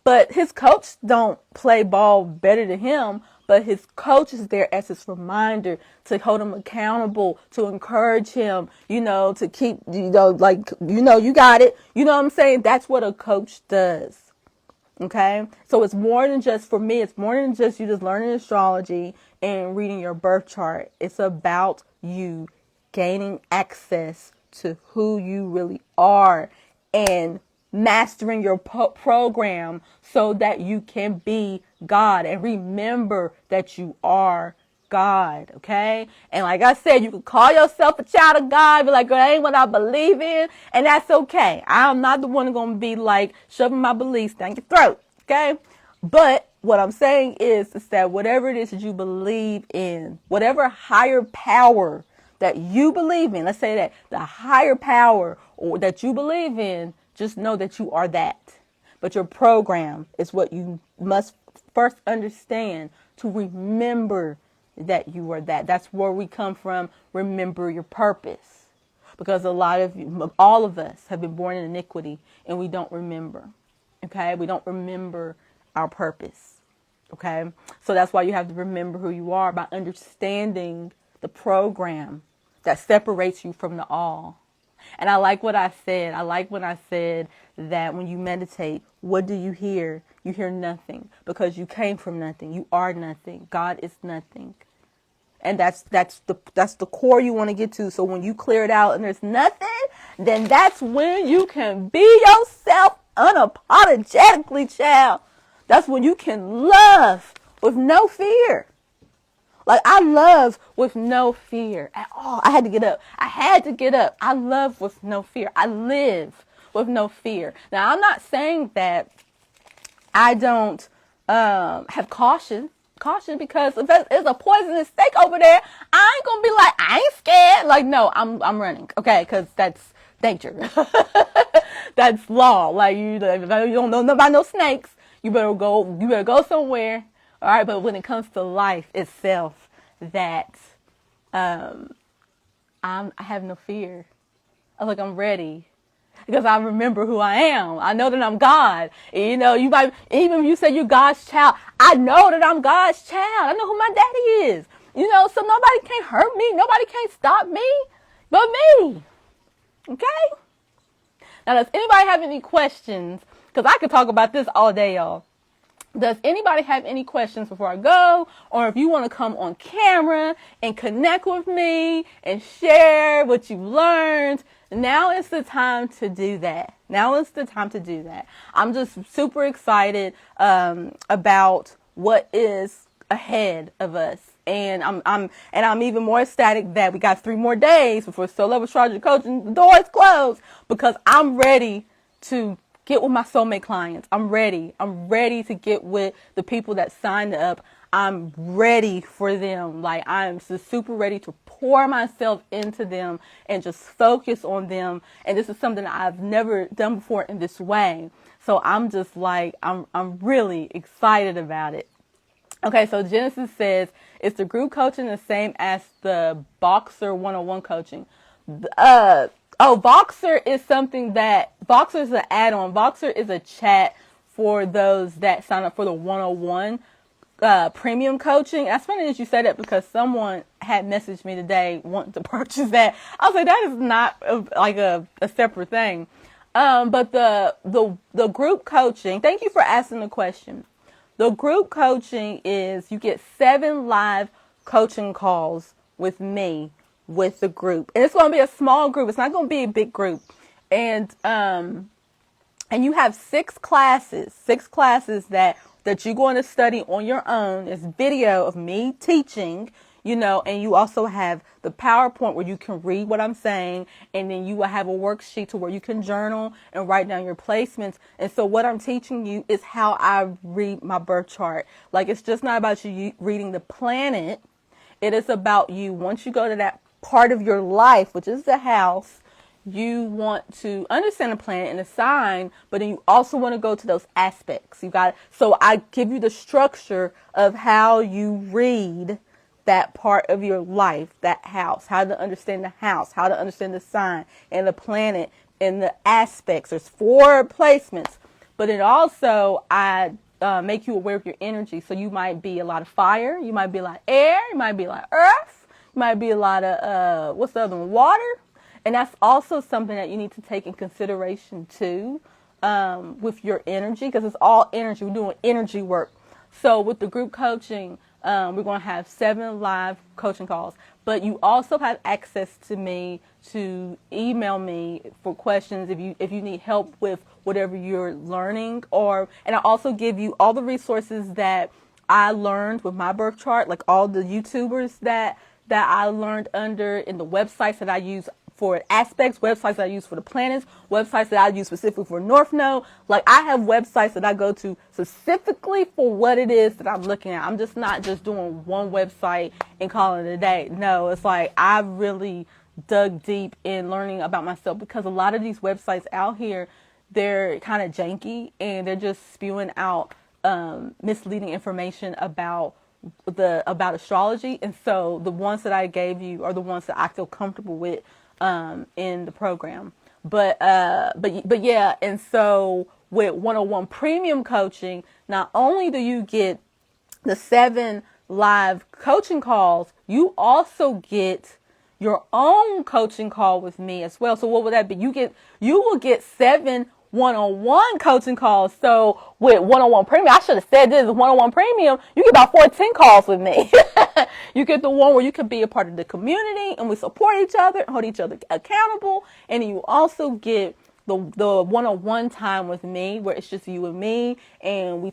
But his coach don't play ball better than him. But his coach is there as his reminder to hold him accountable, to encourage him, to keep, you got it. You know what I'm saying? That's what a coach does. Okay. So it's more than just, for me, it's more than just you just learning astrology and reading your birth chart. It's about you gaining access to who you really are and mastering your program so that you can be God and remember that you are God. Okay. And like I said, you can call yourself a child of God, be like, that ain't what I believe in. And that's okay. I'm not the one going to be like shoving my beliefs down your throat. Okay. But what I'm saying is that whatever it is that you believe in, whatever higher power that you believe in, let's say that the higher power or that you believe in, just know that you are that. But your program is what you must first understand to remember that you are that. That's where we come from. Remember your purpose. Because all of us have been born in iniquity and we don't remember. Okay? We don't remember our purpose. Okay? So that's why you have to remember who you are by understanding the program that separates you from the all. And I like what I said. I like when I said that when you meditate, what do you hear? You hear nothing because you came from nothing. You are nothing. God is nothing. And that's the core you want to get to. So when you clear it out and there's nothing, then that's when you can be yourself unapologetically, child. That's when you can love with no fear. Like, I love with no fear at all. I had to get up. I love with no fear. I live with no fear. Now, I'm not saying that I don't have caution because if there's a poisonous snake over there, I ain't gonna be like, I ain't scared. Like, no, I'm running. Okay, because that's danger. That's law. Like, you don't know about no snakes. You better go somewhere. All right, but when it comes to life itself, that I have no fear. I'm ready. because I remember who I am. I know that I'm God. And, you know, you might, even if you say you're God's child, I know that I'm God's child. I know who my daddy is. You know, so nobody can hurt me. Nobody can stop me but me. Okay? Now, does anybody have any questions? Because I could talk about this all day, y'all. Does anybody have any questions before I go? Or if you want to come on camera and connect with me and share what you've learned, now is the time to do that. Now is the time to do that. I'm just super excited about what is ahead of us. And I'm even more ecstatic that we got 3 more days before Soul Level Astrology Coaching, the door is closed, because I'm ready to get with my soulmate clients. I'm ready. I'm ready to get with the people that signed up. I'm ready for them. Like, I'm just super ready to pour myself into them and just focus on them. And this is something I've never done before in this way. So I'm just like, I'm really excited about it. Okay, so Genesis says, is the group coaching the same as the Boxer 101 coaching? Boxer is something that, Boxer is an add-on. Boxer is a chat for those that sign up for the 101 premium coaching. That's funny that you say that, because someone had messaged me today wanting to purchase that. I was like, that is not a separate thing. But the group coaching, thank you for asking the question. The group coaching is, you get 7 live coaching calls with me with the group. And it's going to be a small group. It's not going to be a big group. And you have 6 classes that you're going to study on your own. It's video of me teaching, you know, and you also have the PowerPoint where you can read what I'm saying, and then you will have a worksheet to where you can journal and write down your placements. And so what I'm teaching you is how I read my birth chart. Like, it's just not about you reading the planet. It is about you, once you go to that part of your life, which is the house, you want to understand the planet and the sign, but then you also want to go to those aspects. So I give you the structure of how you read that part of your life, that house, how to understand the house, how to understand the sign and the planet and the aspects. There's 4 placements, but it also, I make you aware of your energy. So you might be a lot of fire, you might be a lot of air, you might be a lot of earth, you might be a lot of, what's the other one, water. And that's also something that you need to take in consideration too, with your energy, because it's all energy. We're doing energy work. So with the group coaching, we're going to have 7 live coaching calls, but you also have access to me to email me for questions if you need help with whatever you're learning, and I also give you all the resources that I learned with my birth chart, like all the YouTubers that I learned under, in the websites that I use for aspects, websites that I use for the planets, websites that I use specifically for North Node. Like, I have websites that I go to specifically for what it is that I'm looking at. I'm just not just doing one website and calling it a day. No, it's like I've really dug deep in learning about myself, because a lot of these websites out here, they're kind of janky and they're just spewing out misleading information about astrology. And so the ones that I gave you are the ones that I feel comfortable with in the program. But yeah, and so with 101 premium coaching, not only do you get the 7 live coaching calls, you also get your own coaching call with me as well. So what would that be? You will get 7 101 coaching calls. So with 101 premium, I should have said this, 101 premium, you get about 14 calls with me. You get the one where you can be a part of the community and we support each other, hold each other accountable. And you also get the 101 time with me, where it's just you and me, and we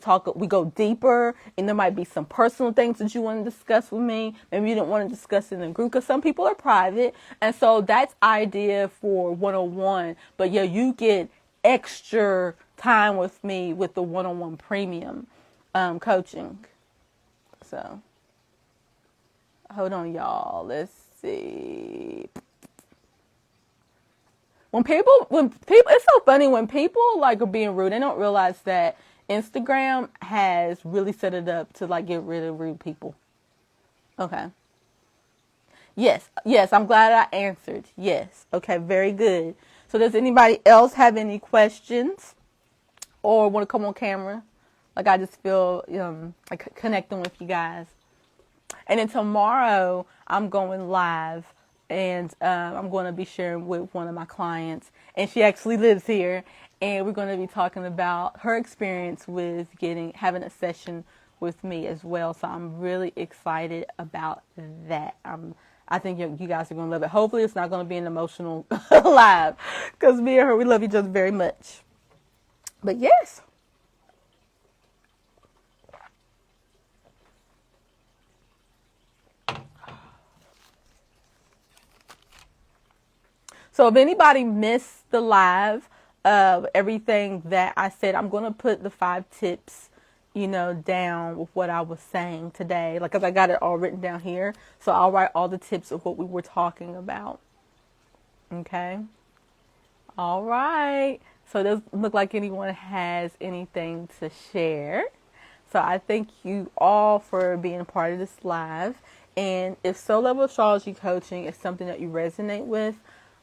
go deeper, and there might be some personal things that you want to discuss with me. Maybe you don't want to discuss in a group, because some people are private. And so that's idea for 101. But yeah, you get extra time with me with the 101 premium coaching. So hold on, y'all. Let's see. When people, it's so funny when people like are being rude. They don't realize that Instagram has really set it up to like get rid of rude people. Okay. Yes, I'm glad I answered. Yes. Okay, very good. So does anybody else have any questions or want to come on camera? Like I just feel like connecting with you guys. And then tomorrow I'm going live, and I'm going to be sharing with one of my clients, and she actually lives here, and we're going to be talking about her experience with having a session with me as well. So I'm really excited about that. I think you guys are going to love it. Hopefully it's not going to be an emotional live, because me and her, we love each other very much. But yes. So if anybody missed the live of everything that I said, I'm going to put the 5 tips, down with what I was saying today. Like, 'cause I got it all written down here. So I'll write all the tips of what we were talking about. Okay. All right. So it doesn't look like anyone has anything to share. So I thank you all for being a part of this live. And if soul level astrology coaching is something that you resonate with,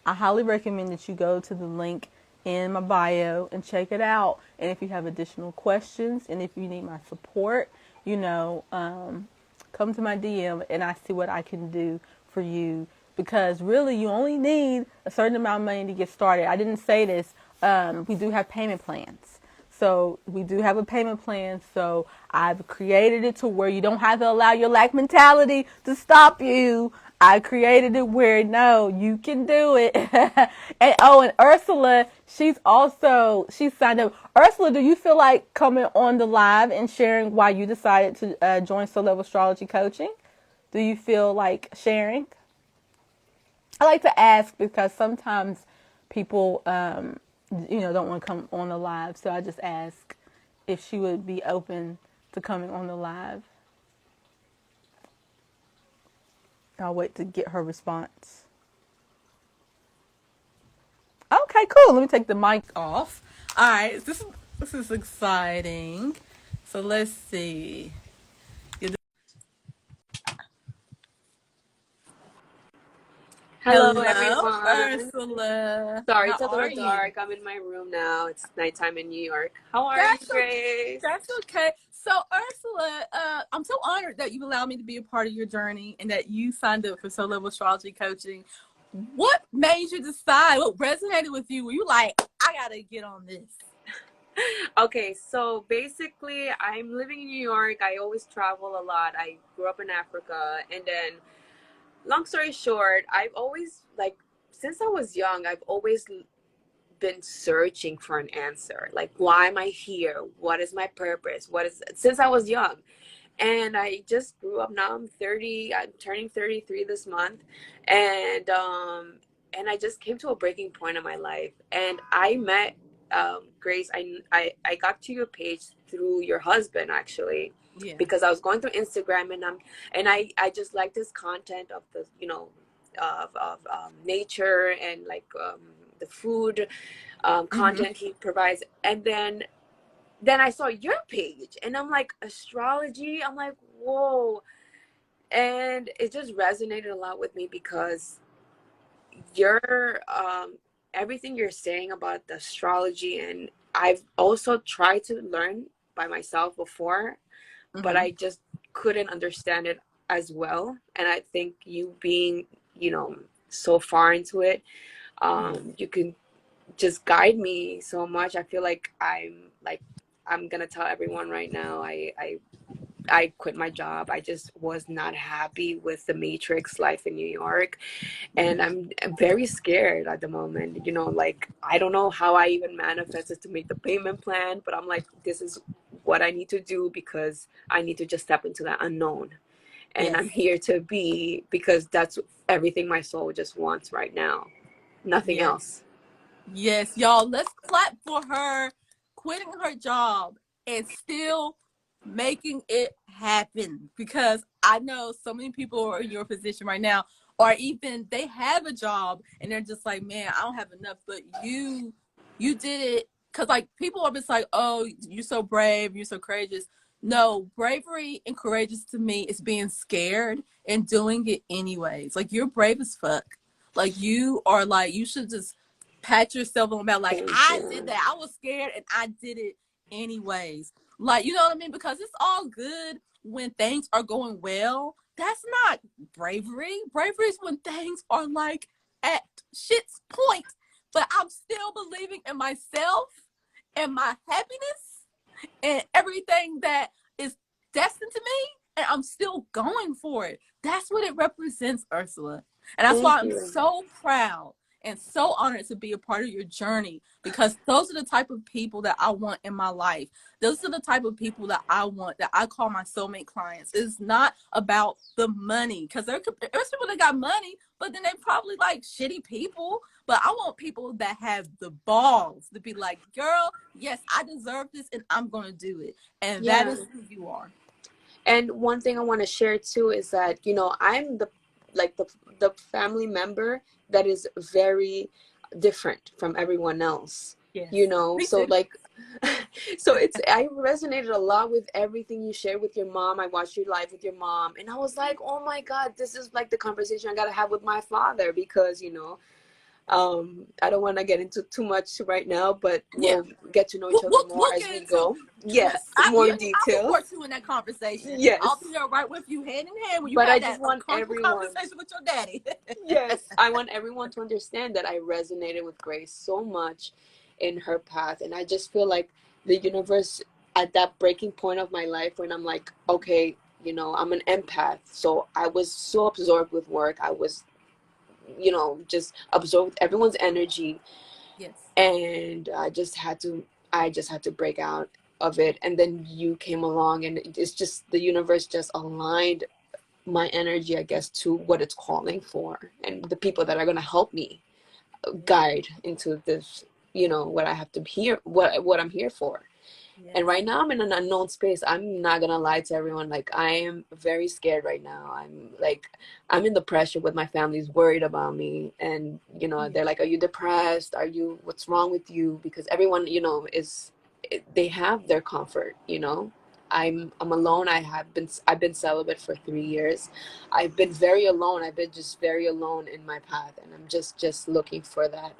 I highly recommend that you go to the link in my bio and check it out. And if you have additional questions and if you need my support, come to my DM and I see what I can do for you. Because really, you only need a certain amount of money to get started. I didn't say this. We do have payment plans. So we do have a payment plan. So I've created it to where you don't have to allow your lack mentality to stop you. I created it where, no, you can do it. and Ursula, she's signed up. Ursula, do you feel like coming on the live and sharing why you decided to join Soul Level Astrology Coaching? Do you feel like sharing? I like to ask because sometimes people, don't want to come on the live. So I just ask if she would be open to coming on the live. I'll wait to get her response. Okay, cool. Let me take the mic off. All right, this is exciting. So let's see. Hello, Hello, everyone. Ursula. Sorry, How it's a are little you? dark. I'm in my room now. It's nighttime in New York. How are you, That's okay. Grace? That's okay. So, Ursula, I'm so honored that you allowed me to be a part of your journey and that you signed up for Soul Level Astrology Coaching. What made you decide? What resonated with you? Were you like, I gotta get on this? Okay, so basically, I'm living in New York. I always travel a lot. I grew up in Africa. And then, long story short, I've always, since I was young, I've always been searching for an answer. Like, why am I here? What is my purpose? Since I was young. And I just grew up. Now I'm 30. I'm turning 33 this month, and I just came to a breaking point in my life. And I met Grace. I got to your page through your husband, actually, Yeah. because I was going through Instagram, and I just liked his content of the of nature and the food content he provides. And then I saw your page and I'm like, astrology. I'm like, whoa. And it just resonated a lot with me because your everything you're saying about the astrology, and I've also tried to learn by myself before, but I just couldn't understand it as well. And I think you being, so far into it, you can just guide me so much. I feel like I'm gonna tell everyone right now. I quit my job. I just was not happy with the matrix life in New York, and I'm very scared at the moment. I don't know how I even manifested to make the payment plan, but I'm like, this is what I need to do because I need to just step into that unknown, and Yes. I'm here to be because that's everything my soul just wants right now. Nothing Yes. else. Yes, y'all, let's clap for her quitting her job and still making it happen, because I know so many people are in your position right now, or even they have a job and they're just like, man, I don't have enough. But you did it, because like people are just like, oh, you're so brave, you're so courageous. No, bravery and courageous to me is being scared and doing it anyways. Like, you're brave as fuck. Like, you are like, you should just pat yourself on the back, like, Thank I did you. that. I was scared and I did it anyways. Like, you know what I mean? Because it's all good when things are going well. That's not bravery. Bravery is when things are like at shit's point, but I'm still believing in myself and my happiness and everything that is destined to me, and I'm still going for it. That's what it represents, Ursula. And that's why Thank I'm you. so proud and so honored to be a part of your journey, because those are the type of people that I want in my life. Those are the type of people that I want, that I call my soulmate clients. It's not about the money, because there's people that got money, but then they probably like shitty people. But I want people that have the balls to be like, girl, yes, I deserve this and I'm going to do it. And that Yeah. is who you are. And one thing I want to share too is that, I'm like the family member that is very different from everyone else. Yes. Me So too. like so I resonated a lot with everything you shared with your mom. I watched your live with your mom and I was like, "Oh my God, this is like the conversation I got to have with my father," because, I don't want to get into too much right now, but Yeah. we'll get to know each We'll, other we'll, more we'll as get we into, go. Yes, more I'll details. support you in that conversation. I'll be Yes. there right with you, hand in hand, when you But I have just that want uncomfortable everyone, conversation with your daddy. yes, I want everyone to understand that I resonated with Grace so much in her path. And I just feel like the universe at that breaking point of my life when I'm like, okay, I'm an empath. So I was so absorbed with work. I was, just absorbed with everyone's energy. Yes. And I just had to break out of it. And then you came along and it's just the universe just aligned my energy, I guess, to what it's calling for and the people that are going to help me guide into this, what I have to hear, what I'm here for. And Yes. right now I'm in an unknown space. I'm not gonna lie to everyone. Like I am very scared right now. I'm in the pressure with my family's worried about me. And, Yeah. they're like, are you depressed? What's wrong with you? Because everyone, they have their comfort, I'm alone. I've been celibate for 3 years. I've been very alone. I've been just very alone in my path. And I'm just looking for that.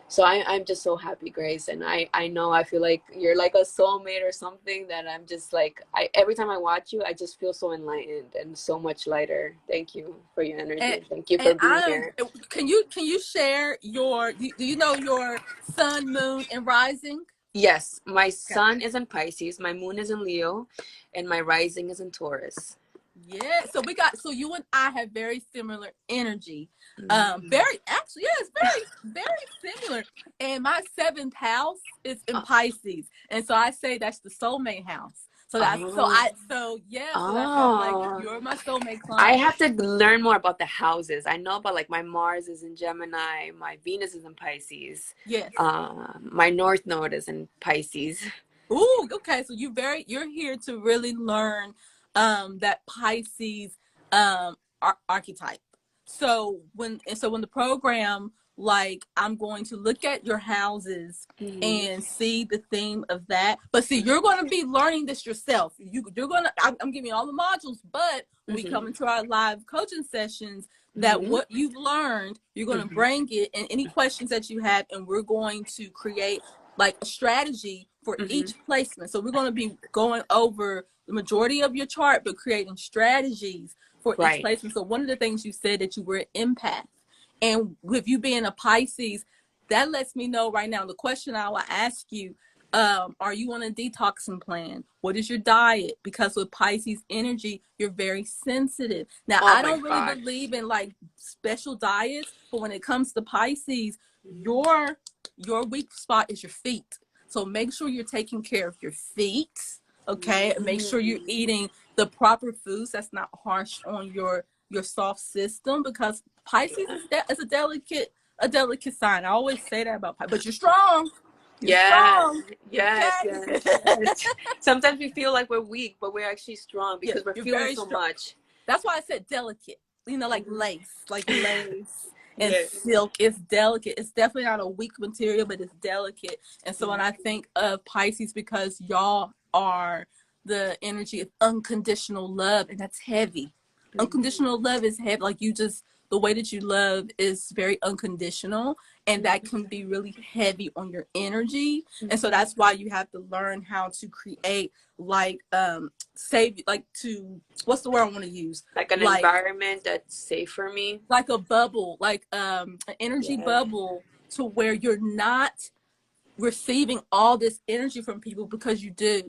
So I'm just so happy, Grace. And I know I feel like you're like a soulmate or something that I'm just like, every time I watch you, I just feel so enlightened and so much lighter. Thank you for your And energy. Thank you for and being here. can you share your, do you know your sun, moon, and rising? Yes, my Okay. sun is in Pisces, my moon is in Leo, and my rising is in Taurus. Yeah, so so you and I have very similar energy. Mm. Very actually, yeah, it's very similar. And my seventh house is in Uh, Pisces, and so I say that's the soulmate house. So oh, so that's why I'm like, oh. you're my soulmate I client. have to learn more about the houses. I know about like my Mars is in Gemini, my Venus is in Pisces, Yes. my North Node is in Pisces. Ooh, okay. So you're here to really learn that Pisces archetype. So when the program, like, I'm going to look at your houses Mm-hmm. and see the theme of that. But see, you're going to be learning this yourself. I'm giving you all the modules, but when we come Mm-hmm. into our live coaching sessions, that Mm-hmm. what you've learned, you're going to Mm-hmm. bring it, and any questions that you have, and we're going to create like a strategy for Mm-hmm. each placement. So we're going to be going over the majority of your chart, but creating strategies for each Right. placement. So one of the things you said that you were an empath, and with you being a Pisces, that lets me know right now. The question I will ask you: are you on a detoxing plan? What is your diet? Because with Pisces energy, you're very sensitive. Now, Oh I my don't really God. believe in like special diets, but when it comes to Pisces, your weak spot is your feet. So make sure you're taking care of your feet. Okay. Make sure you're Mm-hmm. eating the proper foods that's not harsh on your soft system, because Pisces Yeah. is a delicate sign. I always say that about Pisces, but you're strong. You're Yes, strong. yes, Okay. yes, yes. Sometimes we feel like we're weak, but we're actually strong Yeah, because we're you're feeling very so strong. much. That's why I said delicate. Hmm. Like lace and Yes. silk. It's delicate. It's definitely not a weak material, but it's delicate. And so when I Mm-hmm. think of Pisces, because y'all are the energy of unconditional love, and that's heavy. Mm-hmm. Unconditional love is heavy. Like, you just the way that you love is very unconditional, and that Mm-hmm. can be really heavy on your energy. And so Mm-hmm. that's why you have to learn how to create, like, save, like, to, what's the word I want to use, Like an like environment that's safe for me. a bubble, like an energy Yeah, bubble, to where you're not receiving all this energy from people, because you do.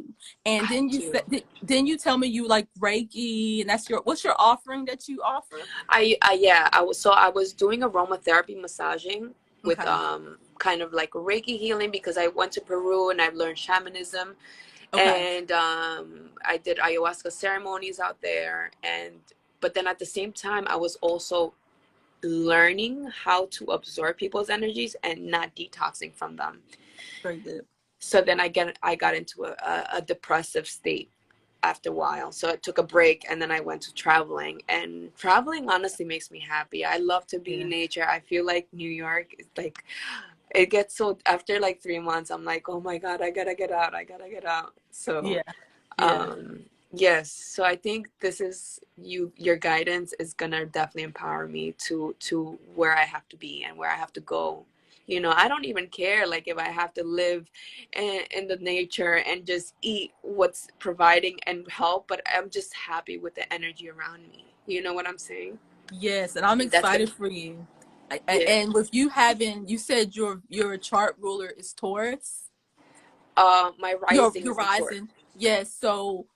And I then you said, do. then you tell me you like Reiki, and that's your, what's your offering that you offer? Yeah, I was doing aromatherapy massaging with Okay. kind of like Reiki healing because I went to Peru and I've learned shamanism, Okay. and I did ayahuasca ceremonies out there, and but then at the same time I was also learning how to absorb people's energies and not detoxing from them. Very good. So then I got into a depressive state after a while. So I took a break and then I went to traveling. And traveling honestly makes me happy. I love to be in Yeah. nature. I feel like New York is like, it gets so, after like 3 months, I'm like, oh my God, I gotta get out. I gotta get out. So Yeah. Yeah. um yes, so I think this is your guidance is gonna definitely empower me to where I have to be and where I have to go. I don't even care like if I have to live in the nature and just eat what's providing and help, but I'm just happy with the energy around me. You know what I'm saying? Yes, and I'm And that's the excited for you. yeah. And with you having, you said your chart ruler is Taurus. My rising Your is in Taurus. rising. Yes. So,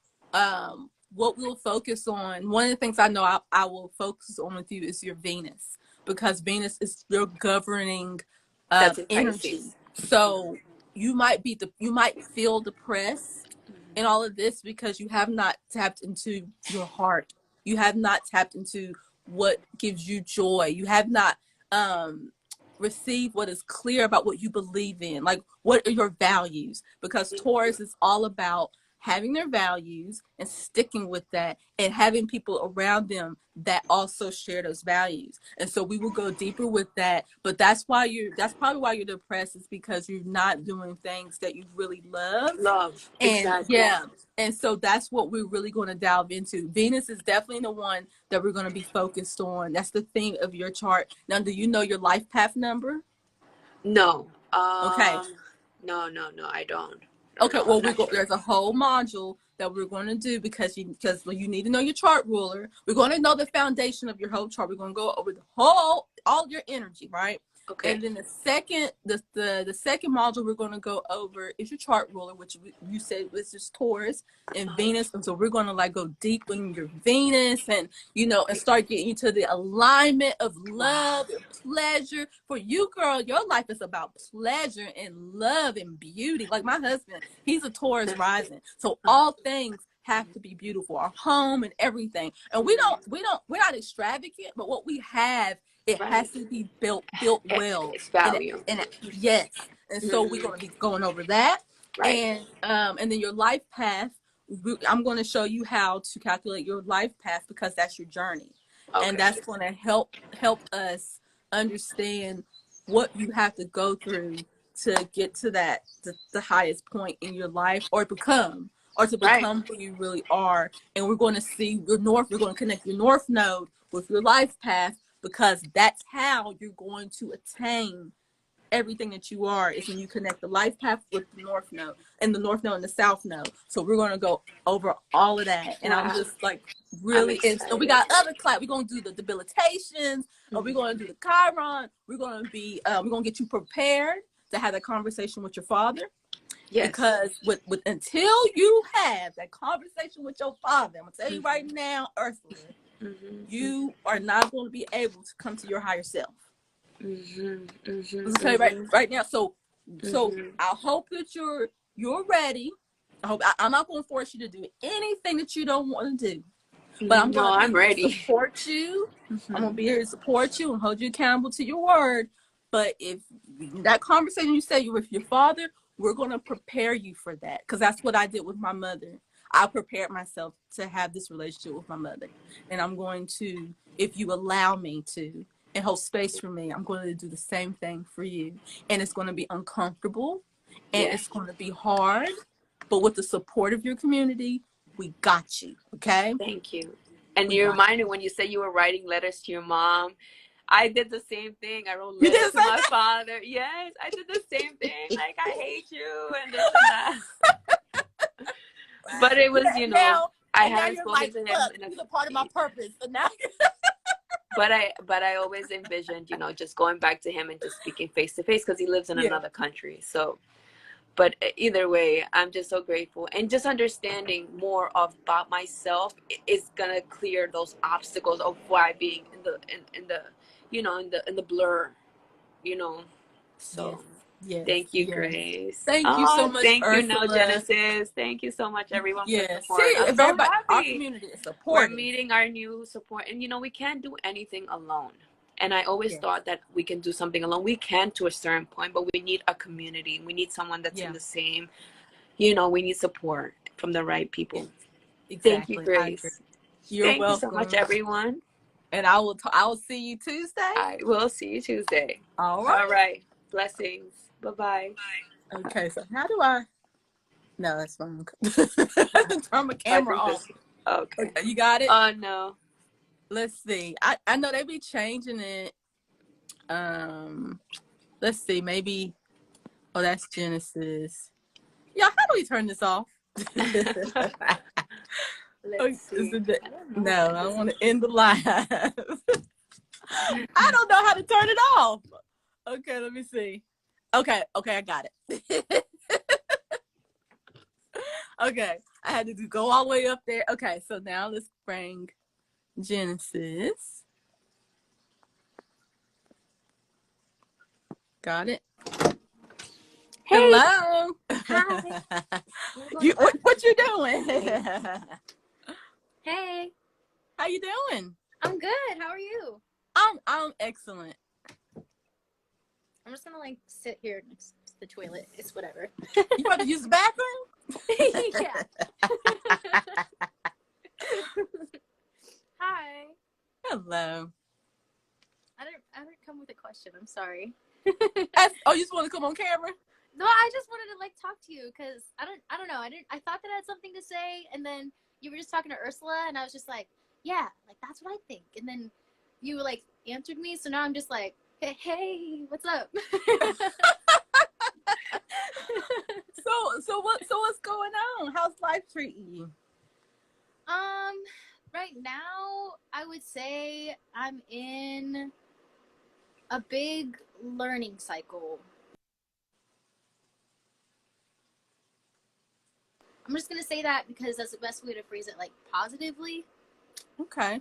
what we'll focus on, one of the things I know I will focus on with you is your Venus, because Venus is your governing That's in energy. Pisces. So you might feel depressed in all of this because you have not tapped into your heart. You have not tapped into what gives you joy. You have not um receive what is clear about what you believe in. Like, what are your values? Because Taurus is all about having their values and sticking with that, and having people around them that also share those values. And so we will go deeper with that. But that's probably why you're depressed, is because you're not doing things that you really love. Love, And exactly. yeah, and so that's what we're really going to delve into. Venus is definitely the one that we're going to be focused on. That's the theme of your chart. Now, do you know your life path number? No. Okay. No, I don't Okay, know. I'm well, not there's sure. a whole module that we're going to do, because you need to know your chart ruler. We're going to know the foundation of your whole chart. We're going to go over the whole all your energy, right? Okay. And then the second module we're going to go over is your chart ruler, which you said was just Taurus and Uh-huh. Venus. And so we're going to like go deep in your Venus, and and start getting you to the alignment of Wow. love and pleasure. For you, girl, your life is about pleasure and love and beauty. Like my husband, he's a Taurus rising. So all things have to be beautiful, our home and everything. And we're not extravagant, but what we have, it Right. has to be built well. It's value. Yes. And so we're Hmm. going to be going over that. Right. And then your life path, I'm going to show you how to calculate your life path, because that's your journey. And Okay. that's going to help us understand what you have to go through to get to the highest point in your life, or to Right. become who you really are. And we're going to see we're going to connect your north node with your life path, because that's how you're going to attain everything that you are, is when you connect the life path with the north node, and the north node and the south node. So we're going to go over all of that. And I'm Wow. just like, I'm really, and we excited. got other class. We're going to do the debilitations, or we're Mhm. going to do the chiron. We're going to get you prepared to have that conversation with your father, Yes. because with until you have that conversation with your father, I'm gonna tell you right Hmm. now, Ursula, Hmm. you are not going to be able to come to your higher self. Hmm. Hmm. I'm gonna tell you Hmm. right now. So Hmm. I hope that you're ready. I'm not going to force you to do anything that you don't want to do, but I'm No, going to be I'm here to ready. support you. I'm going Hmm. to be here to support you and hold you accountable to your word. But if that conversation you say with your father, we're going to prepare you for that, because that's what I did with my mother. I prepared myself to have this relationship with my mother, and I'm going to, if you allow me to, and hold space for me, I'm going to do the same thing for you. And it's going to be uncomfortable, and Yeah. it's going to be hard, but with the support of your community, we got you. Okay. Thank you. And We you got it. reminded when you said you were writing letters to your mom. I did the same thing. I wrote You letters didn't to say my father. Yes, I did the same thing. that? Like, I hate you and this and that. But it was, Yeah, now, I and now haven't you're spoken like, to him look, in a he's a part of my purpose. So now but I always envisioned, just going back to him and just speaking face to face because he lives in yeah, another country. So, but either way, I'm just so grateful, and just understanding more about myself is gonna clear those obstacles of why being in the in the blur, you know. yes, So yes, thank you, yes. Grace. Thank you so Oh, much, thank you, now Ursula. Genesis. Thank you so much, everyone, for Yes. support. See, I'm if so everybody, our happy community is we're supportive. meeting our new support, and we can't do anything alone. And I always Yes. thought that we can do something alone. We can to a certain point, but we need a community. We need someone that's in Yeah. the same, we need support from the right Yeah. people. Thank you, Exactly. I agree. Grace. You're Thank you so much, welcome. everyone. And I will see you Tuesday. I will see you Tuesday. All All right. right. Blessings. Bye-bye. Okay. So how do I? No, that's fine. Turn my I camera think off. this. Okay. Okay, you got it. Oh, no. Let's see. I know they be changing it. Let's see. Maybe. Oh, that's Genesis. Yeah. How do we turn this off? Let's Is see. it the, I don't know. no, It I doesn't. want to end the live. I don't know how to turn it off. Okay, let me see. Okay, I got it. Okay, I had to go all the way up there. Okay, so now let's bring Genesis. Got it. Hey. Hello. Hi. What you doing? Hey. How you doing? I'm good. How are you? I'm excellent. I'm just gonna like sit here next to the toilet. It's whatever. You about to use the bathroom? Yeah. Hi. Hello. I didn't come with a question. I'm sorry. Oh, you just want to come on camera? No, I just wanted to like talk to you because I don't know. I thought that I had something to say, and then you were just talking to Ursula, and I was just like, yeah, like that's what I think. And then you like answered me, so now I'm just like, hey, what's up? So what's going on? How's life treating you? Right now, I would say I'm in a big learning cycle. I'm just gonna say that because that's the best way to phrase it, like positively. Okay.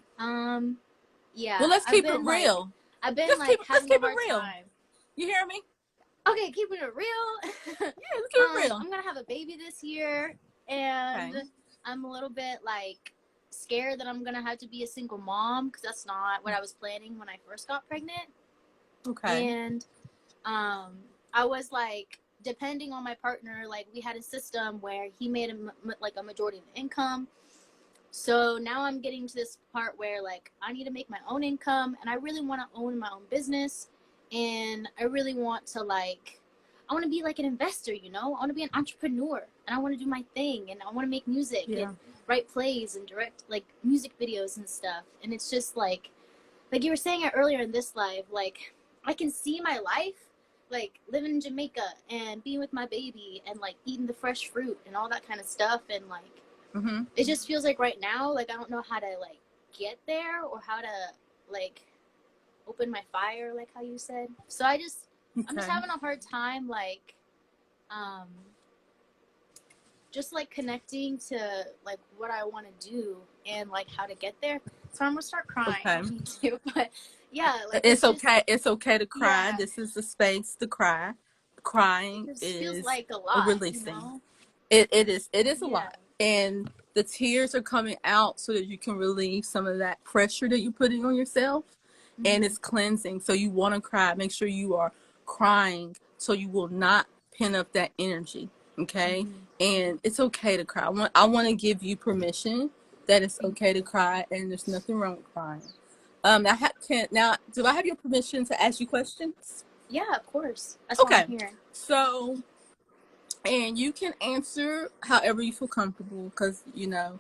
Yeah. Well, let's keep it real. Like, I've been Let's like having a keep it hard real. time. You hear me? Okay, keeping it real. Yeah, let's keep it real. I'm gonna have a baby this year, and Okay. I'm a little bit like scared that I'm gonna have to be a single mom because that's not what I was planning when I first got pregnant. Okay. And I was like depending on my partner. Like we had a system where he made a majority of the income. So now I'm getting to this part where like I need to make my own income, and I really want to own my own business, and I really want to I want to be like an investor, you know. I want to be an entrepreneur, and I want to do my thing, and I want to make music and write plays and direct like music videos and stuff. And it's just like you were saying it earlier in this live, like I can see my life like living in Jamaica and being with my baby and like eating the fresh fruit and all that kind of stuff. And like it just feels like right now like I don't know how to like get there or how to like open my fire, like how you said. So I'm just having a hard time like just like connecting to like what I want to do and like how to get there. So I'm gonna start crying. Okay. I don't need to, but yeah, like it's okay. It's okay to cry. Yeah. This is the space to cry. Crying it just is feels like a lot, releasing. you know? It is a Yeah. lot, and the tears are coming out so that you can relieve some of that pressure that you're putting on yourself, and it's cleansing. So you want to cry. Make sure you are crying so you will not pin up that energy. Okay, and it's okay to cry. I want to give you permission that it's okay to cry, and there's nothing wrong with crying. Now, do I have your permission to ask you questions? Yeah, of course. That's Okay. what I'm hearing. So, and you can answer however you feel comfortable, because now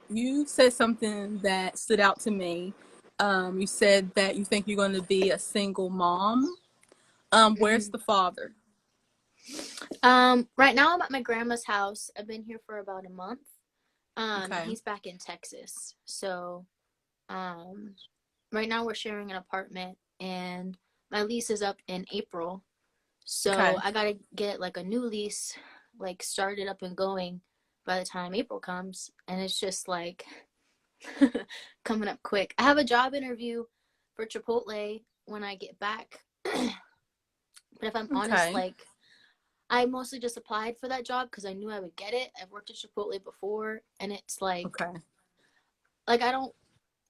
you said something that stood out to me. You said that you think you're going to be a single mom. Where's Mm-hmm. the father? Right now I'm at my grandma's house. I've been here for about a month. And Okay. he's back in Texas. So, um, right now we're sharing an apartment, and my lease is up in April. So Okay. I gotta get like a new lease, like started up and going by the time April comes, and it's just like coming up quick. I have a job interview for Chipotle when I get back, but if I'm honest, Okay. like I mostly just applied for that job because I knew I would get it. I've worked at Chipotle before, and it's Okay. like I don't.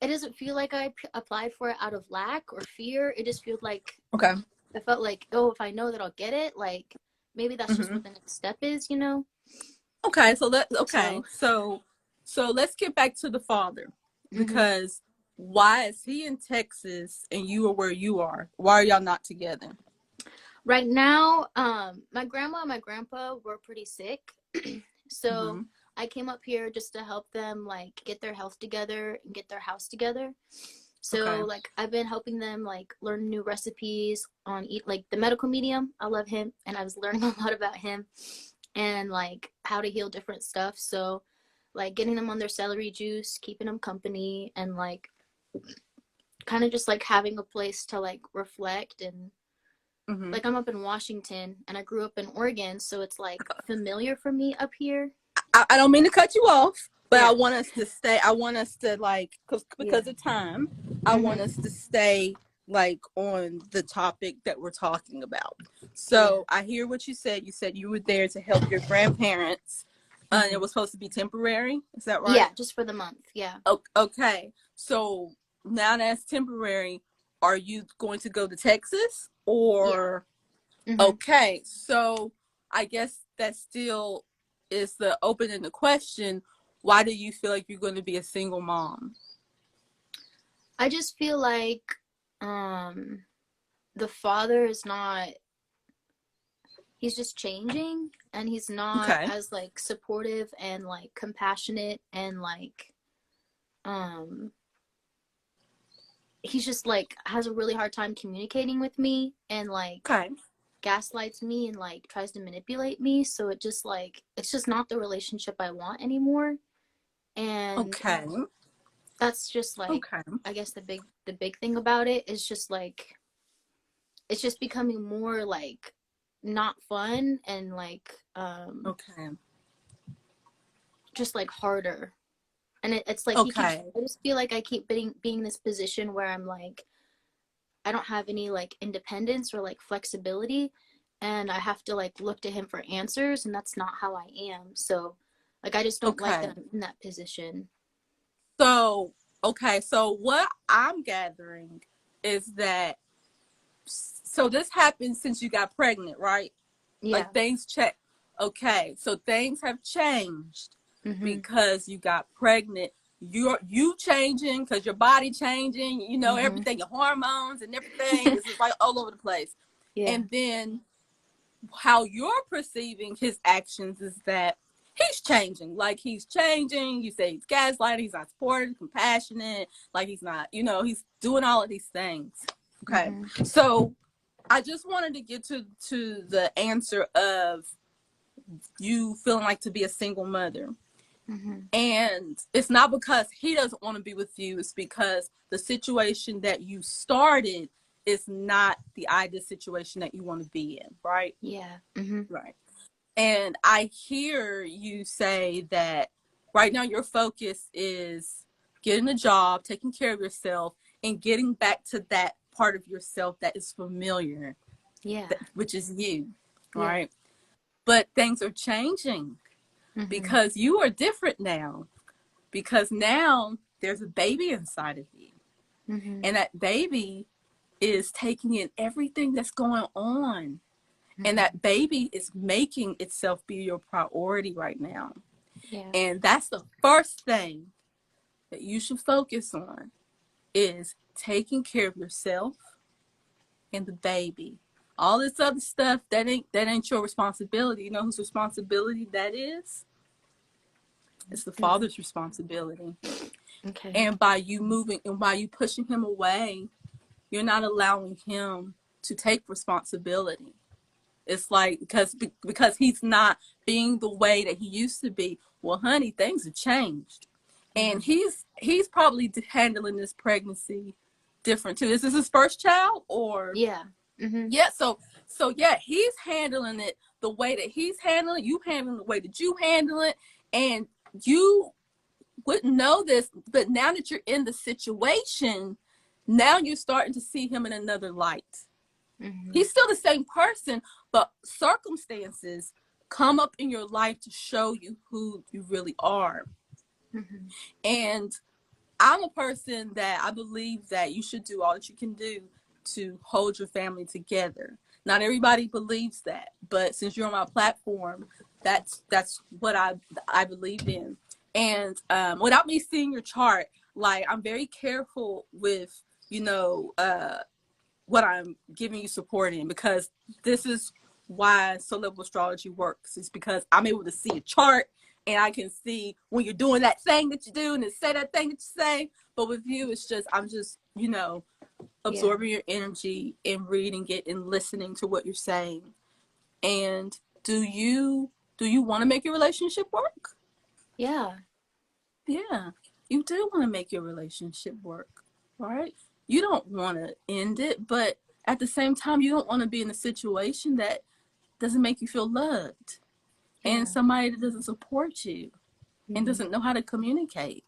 It doesn't feel like I applied for it out of lack or fear. It just feels like Okay. I felt like, oh, if I know that I'll get it, like maybe that's just Hmm. what the next step is, you know? Okay. So let okay. So, So let's get back to the father, hmm because why is he in Texas and you are where you are? Why are y'all not together? right now, my grandma and my grandpa were pretty sick. So Hmm. I came up here just to help them like get their health together and get their house together. Okay. So like I've been helping them like learn new recipes on eat like the medical medium. I love him, and I was learning a lot about him and like how to heal different stuff. So like getting them on their celery juice, keeping them company, and like kind of just like having a place to like reflect. And Hmm. like I'm up in Washington and I grew up in Oregon, so it's like familiar for me up here. I don't mean to cut you off, but I Yeah. want us to stay. I want us to like, Yeah. because of time, I want Mhm. us to stay like on the topic that we're talking about. Yeah. So I hear what you said. You said you were there to help your grandparents, and it Mhm. was supposed to be temporary. Is that Yeah, right? just for the month. Yeah. Okay. So now that's temporary. Are you going to go to Texas Yeah. or? Mhm. Okay, so I guess that still is the open and the question. Why do you feel like you're going to be a single mom? I just feel like um the father is not, he's just changing, and he's not Okay, as like supportive and like compassionate, and like um he's just like has a really hard time communicating with me, and like okay, gaslights me and like tries to manipulate me. So it just like it's just not the relationship I want anymore. And okay, that's just like, okay, I guess the big thing about it is just like it's just becoming more like not fun, and like okay, just like harder. And it's like he keeps, okay, I just feel like I keep being in this position where I'm like I don't have any like independence or like flexibility, and I have to like look to him for answers, and that's not how I am. So like I just don't like okay. that I'm in that position. So, okay, so what I'm gathering is that, so this happened since you got pregnant, right? Yeah. Like things check. Okay, so things have changed Mhm. because you got pregnant. You changing because your body changing. You know Mhm. everything, your hormones and everything. This is like all over the place. Yeah. And then how you're perceiving his actions is that he's changing. Like he's changing. You say he's gaslighting. He's not supportive, compassionate. Like he's not. He's doing all of these things. Okay, Mhm. so I just wanted to get to the answer of you feeling like to be a single mother. Mhm. And it's not because he doesn't want to be with you, it's because the situation that you started is not the ideal situation that you want to be in, right? Yeah. Mhm. Right. And I hear you say that right now your focus is getting a job, taking care of yourself, and getting back to that part of yourself that is familiar, Yeah. which is you, Yeah. right? But things are changing Mhm. because you are different now, because now there's a baby inside of you, Mhm. and that baby is taking in everything that's going on, and Mhm. that baby is making itself be your priority right now. Yeah. And that's the first thing that you should focus on, is taking care of yourself and the baby. All this other stuff, that ain't your responsibility. You know whose responsibility that is? It's the father's responsibility. Okay. And by you moving and by you pushing him away, you're not allowing him to take responsibility. It's like because he's not being the way that he used to be. Well, honey, things have changed, and he's probably handling this pregnancy different too. Is this his first child or? Yeah. Yeah. So yeah, he's handling it the way that he's handling it. You handling the way that you handle it, and you wouldn't know this, but now that you're in the situation, now you're starting to see him in another light. He's still the same person, but circumstances come up in your life to show you who you really are. And I'm a person that I believe that you should do all that you can do to hold your family together. Not everybody believes that, but since you're on my platform, that's what I believe in. And without me seeing your chart, like I'm very careful with, what I'm giving you support in, because this is why soul level astrology works. It's because I'm able to see a chart and I can see when you're doing that thing that you do and then say that thing that you say. But with you, it's just, I'm just, absorbing your energy and reading it and listening to what you're saying. And do you want to make your relationship work? Yeah. Yeah, you do want to make your relationship work, right? You don't want to end it, but at the same time, you don't want to be in a situation that doesn't make you feel loved and somebody that doesn't support you and doesn't know how to communicate.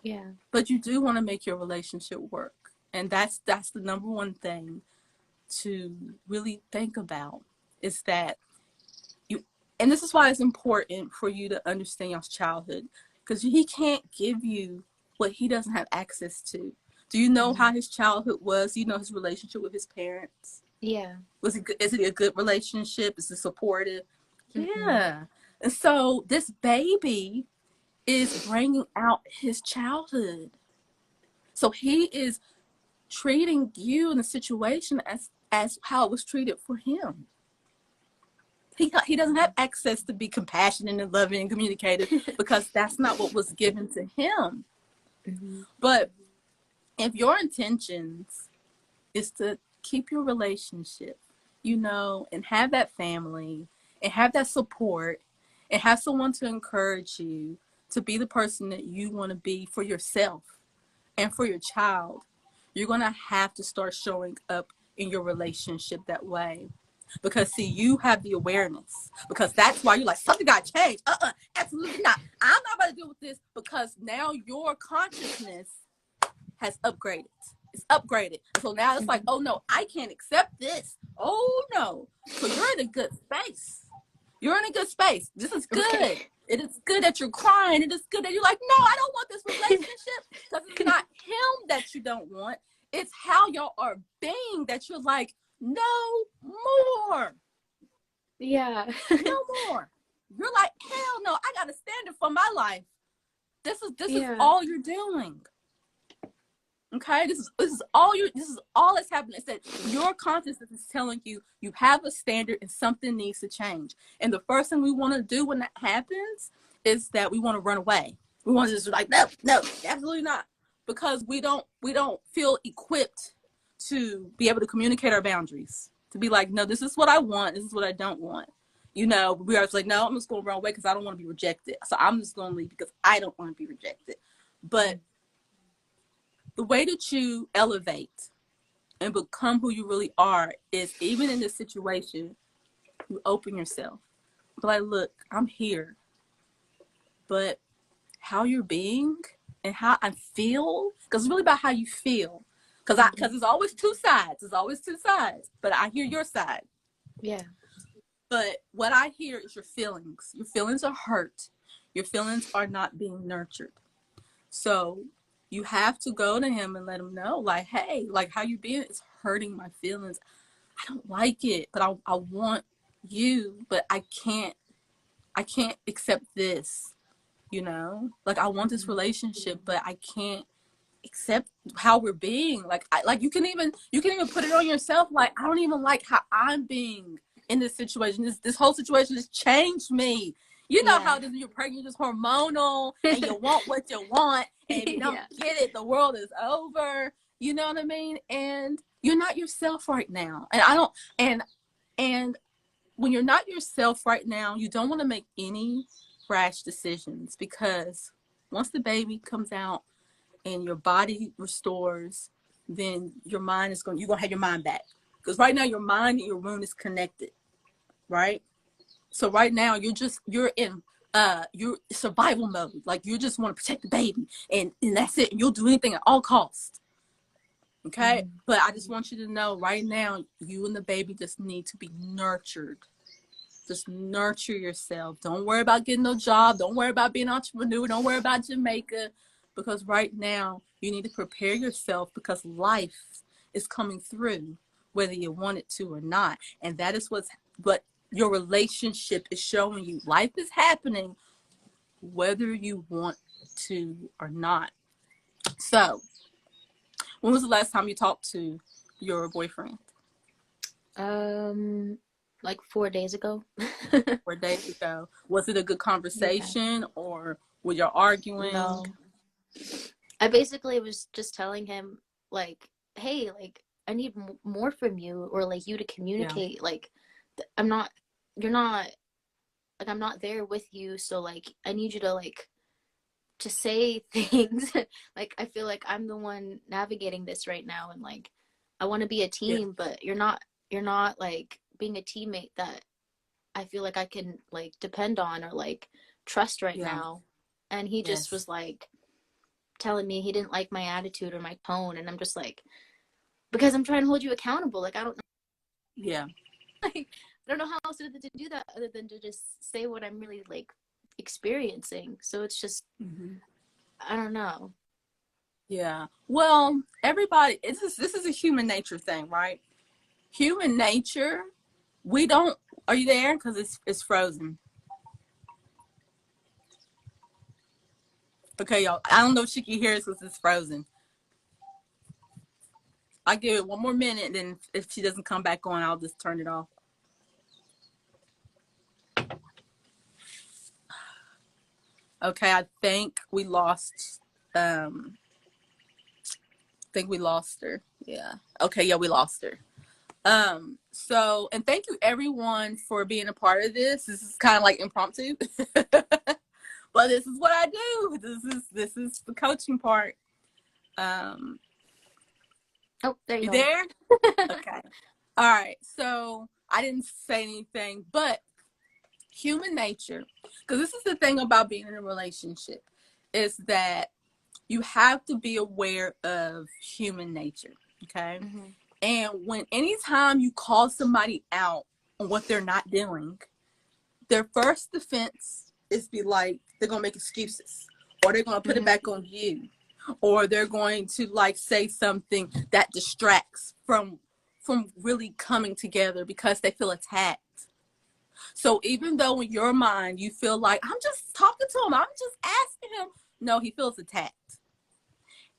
Yeah. But you do want to make your relationship work. And that's the number one thing to really think about, is that and this is why it's important for you to understand your childhood, because he can't give you what he doesn't have access to. Do you know how his childhood was? Do you know his relationship with his parents? Yeah. Was it good? Is it a good relationship? Is it supportive? Yeah. And so this baby is bringing out his childhood. So he is treating you in a situation as how it was treated for him. He doesn't have access to be compassionate and loving and communicative because that's not what was given to him. But if your intentions is to keep your relationship, and have that family and have that support and have someone to encourage you to be the person that you want to be for yourself and for your child, you're going to have to start showing up in your relationship that way. Because see, you have the awareness, because that's why you're like, something got to change. Absolutely not. I'm not about to deal with this, because now your consciousness has upgraded. It's upgraded. So now it's like, oh no, I can't accept this. Oh no. So you're in a good space. You're in a good space. This is good. Okay. It is good that you're crying. It is good that you're like, no, I don't want this relationship, because it's not him that you don't want. It's how y'all are being that you're like, no more. Yeah. No more. You're like, hell no, I got a standard for my life. This is all you're doing. Okay, this is all that's happening. It's that your consciousness is telling you have a standard and something needs to change. And the first thing we want to do when that happens is that we want to run away. We want to just like, no, absolutely not, because we don't feel equipped to be able to communicate our boundaries. To be like, no, this is what I want. This is what I don't want. We are just like, no, I'm just going to run away because I don't want to be rejected. So I'm just going to leave because I don't want to be rejected. But the way that you elevate and become who you really are is, even in this situation, you open yourself. But like, look, I'm here. But how you're being and how I feel, because it's really about how you feel. Because there's always two sides. There's always two sides. But I hear your side. Yeah. But what I hear is your feelings. Your feelings are hurt. Your feelings are not being nurtured. So you have to go to him and let him know, like, hey, like, how you being is hurting my feelings. I don't like it, but I want you, but I can't accept this, like, I want this relationship, but I can't accept how we're being. Like, you can even put it on yourself. Like, I don't even like how I'm being in this situation. This whole situation has changed me. you know Yeah. how it is when you're pregnant, you're just hormonal and you want what you want. And if you don't Yeah. get it, the world is over. You know what I mean? And you're not yourself right now. And I don't, and when you're not yourself right now, you don't want to make any rash decisions, because once the baby comes out and your body restores, then your mind is you're going to have your mind back. Because right now your mind and your wound is connected, right? So right now you're in your survival mode. Like you just want to protect the baby, and that's it. And you'll do anything at all costs. Okay? Mm-hmm. But I just want you to know right now, you and the baby just need to be nurtured. Just nurture yourself. Don't worry about getting no job. Don't worry about being an entrepreneur. Don't worry about Jamaica. Because right now, you need to prepare yourself, because life is coming through, whether you want it to or not. And that is what your relationship is showing you. Life is happening, whether you want to or not. So, when was the last time you talked to your boyfriend? Like 4 days ago. 4 days ago. Was it a good Yeah. conversation, or were you arguing? No. I basically was just telling him, like, hey, like, I need more from you, or like you to Yeah. communicate. Like, I'm not, you're not, like, I'm not there with you. So, like, I need you to, like, to say things. Like, I feel like I'm the one navigating this right now. And, like, I want to be a Yeah. team, but you're not, like, being a teammate that I feel like I can, like, depend on or, like, trust right Yeah. now. And he just Yes. was like, telling me he didn't like my attitude or my tone, and I'm just like, because I'm trying to hold you accountable. Like, I don't know, Yeah. like, I don't know how else to do that other than to just say what I'm really, like, experiencing. So it's just, Mm-hmm. I don't know. Yeah. Well, everybody, this is a human nature thing, right? Human nature, we don't. Are you there? Because it's frozen. Okay, y'all. I don't know if she can hear us because it's frozen. I'll give it one more minute, then if she doesn't come back on, I'll just turn it off. Okay, I think we lost. I think we lost her. Yeah. Okay. Yeah, we lost her. So, and thank you everyone for being a part of this. This is kind of like impromptu, but this is what I do. This is the coaching part. Um, Oh, there you you go. there? Okay. All right. So I didn't say anything, but human nature, because this is the thing about being in a relationship, is that you have to be aware of human nature. Okay. Mm-hmm. And when anytime you call somebody out on what they're not doing, their first defense is be like, they're gonna make excuses, or they're gonna put it Mm-hmm. back on you, or they're going to like say something that distracts from really coming together because they feel attacked. So even though in your mind you feel like, I'm just talking to him, I'm just asking him, no, he feels attacked.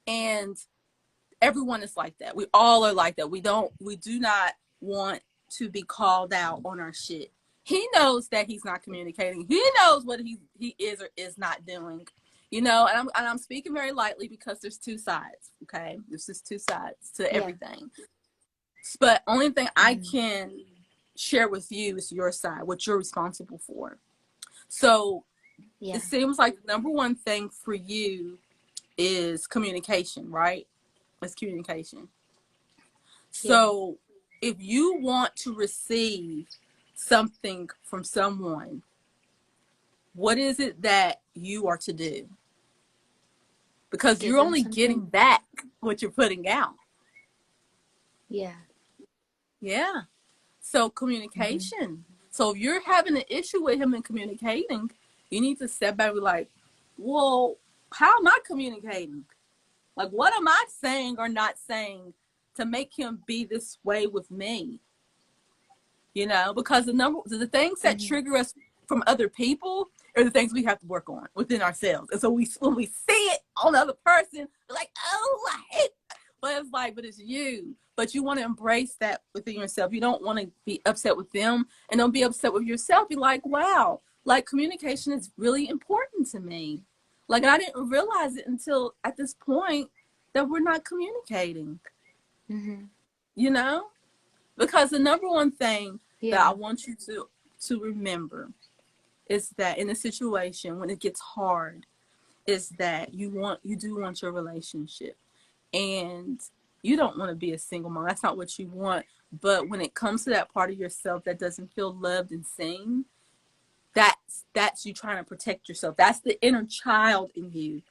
And everyone is like that. We all are like that. We do not want to be called out on our shit. He knows that he's not communicating. He knows what he is or is not doing. You know, and I'm speaking very lightly because there's two sides. Okay, there's just two sides to Yeah. everything. But only thing I Mm-hmm. can share with you is your side, what you're responsible for. So Yeah. it seems like the number one thing for you is communication, right? It's communication. Yeah. So if you want to receive something from someone, what is it that you are to do? Because Give you're them only getting something. back what you're putting out. Yeah. Yeah. So Mm-hmm. communication. So if you're having an issue with him in communicating, you need to step back and be like, well, how am I communicating? Like, what am I saying or not saying to make him be this way with me? You know, because the things that Mm-hmm. trigger us from other people are the things we have to work on within ourselves. And so when we see it on the other person, we're like, oh, I hate that. But it's like, but it's you. But you want to embrace that within yourself. You don't want to be upset with them, and don't be upset with yourself. Be like, wow, like communication is really important to me. Like I didn't realize it until at this point that we're not communicating, Mm-hmm. you know? Because the number one thing that I Yeah. want you to remember is that in a situation when it gets hard, is that you do want your relationship, and you don't want to be a single mom. That's not what you want. But when it comes to that part of yourself that doesn't feel loved and seen, that's you trying to protect yourself. That's the inner child in you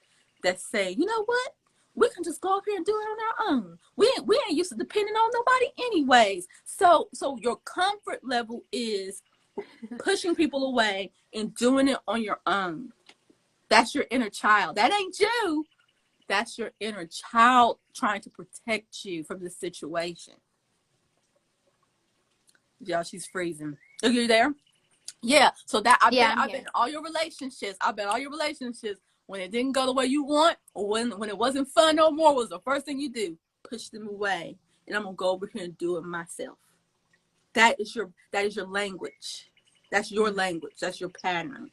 that's saying, you know what? We can just go up here and do it on our own. We ain't used to depending on nobody anyways. So your comfort level is pushing people away and doing it on your own. That's your inner child. That ain't you. That's your inner child trying to protect you from the situation. Y'all, she's freezing. Are you there? Yeah. So that Yeah, I'm I've been here. in all your relationships. I've been all your relationships when it didn't go the way you want, or when it wasn't fun no more, was the first thing you do. Push them away. And I'm gonna go over here and do it myself. That is your language. That's your language. That's your pattern.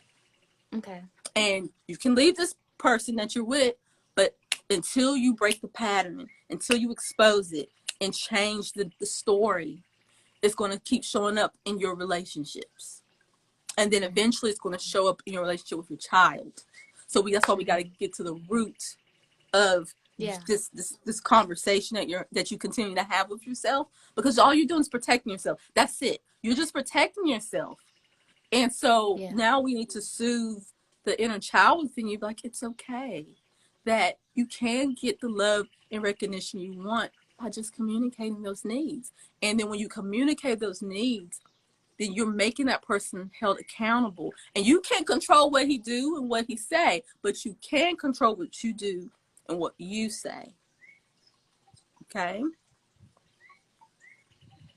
Okay. And you can leave this person that you're with, but until you break the pattern, until you expose it and change the story, it's going to keep showing up in your relationships. And then eventually it's going to show up in your relationship with your child. So that's why we got to get to the root of Yeah. this conversation that you continue to have with yourself, because all you're doing is protecting yourself. That's it. You're just protecting yourself. And so Yeah. now we need to soothe the inner child within you. Like, it's okay that you can get the love and recognition you want by just communicating those needs. And then when you communicate those needs, then you're making that person held accountable. And you can't control what he do and what he say, but you can control what you do and what you say. Okay?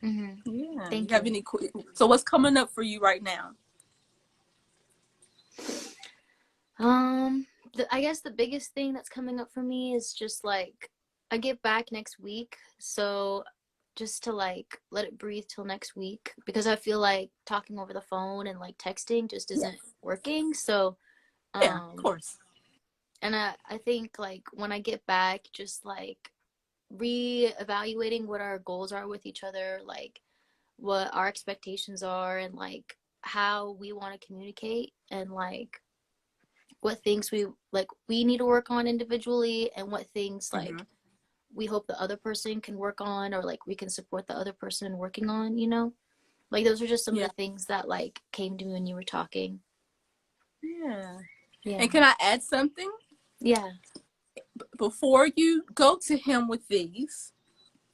Mm-hmm. Yeah. You Thank have you. any? So what's coming up for you right now? I guess the biggest thing that's coming up for me is just like I get back next week, so just to like let it breathe till next week, because I feel like talking over the phone and like texting just Yeah. isn't working. So Yeah, of um course. and I think like when I get back, just like re-evaluating what our goals are with each other, like what our expectations are, and like how we want to communicate, and like what things we need to work on individually, and what things Mm-hmm. like we hope the other person can work on, or like we can support the other person working on, you know? Like those are just some of Yeah. the things that like came to me when you were talking. Yeah. Yeah. And can I add something? Yeah. Before you go to him with these,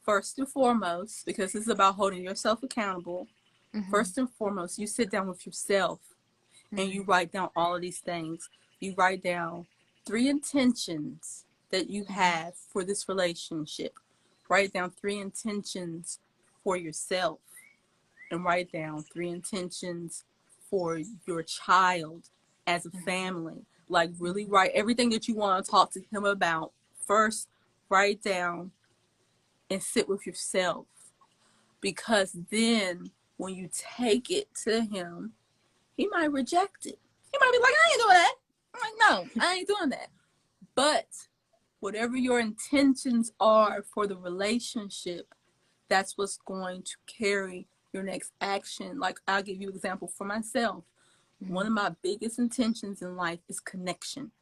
first and foremost, because this is about holding yourself accountable, Mm-hmm. first and foremost, you sit down with yourself and you Mm-hmm. write down all of these things. You write down 3 intentions that you Mm-hmm. have for this relationship. Write down 3 intentions for yourself, and write down 3 intentions for your child as a family. Like, really write everything that you want to talk to him about. First, write down and sit with yourself, because then when you take it to him, he might reject it. He might be like, I ain't doing that. I'm like, no, I ain't doing that. But whatever your intentions are for the relationship, that's what's going to carry your next action. Like, I'll give you an example for myself. One Mm-hmm. of my biggest intentions in life is connection.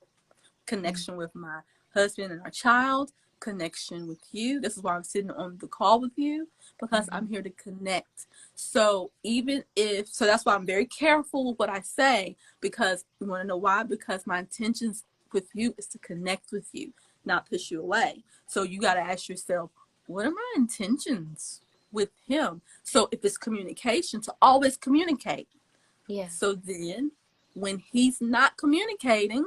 Connection with my husband and our child, connection with you. This is why I'm sitting on the call with you, because Mm-hmm. I'm here to connect. So that's why I'm very careful with what I say, because you want to know why? Because my intentions with you is to connect with you, not push you away. So you got to ask yourself, what are my intentions with him? So if it's communication, to always communicate. Yeah. So then when he's not communicating,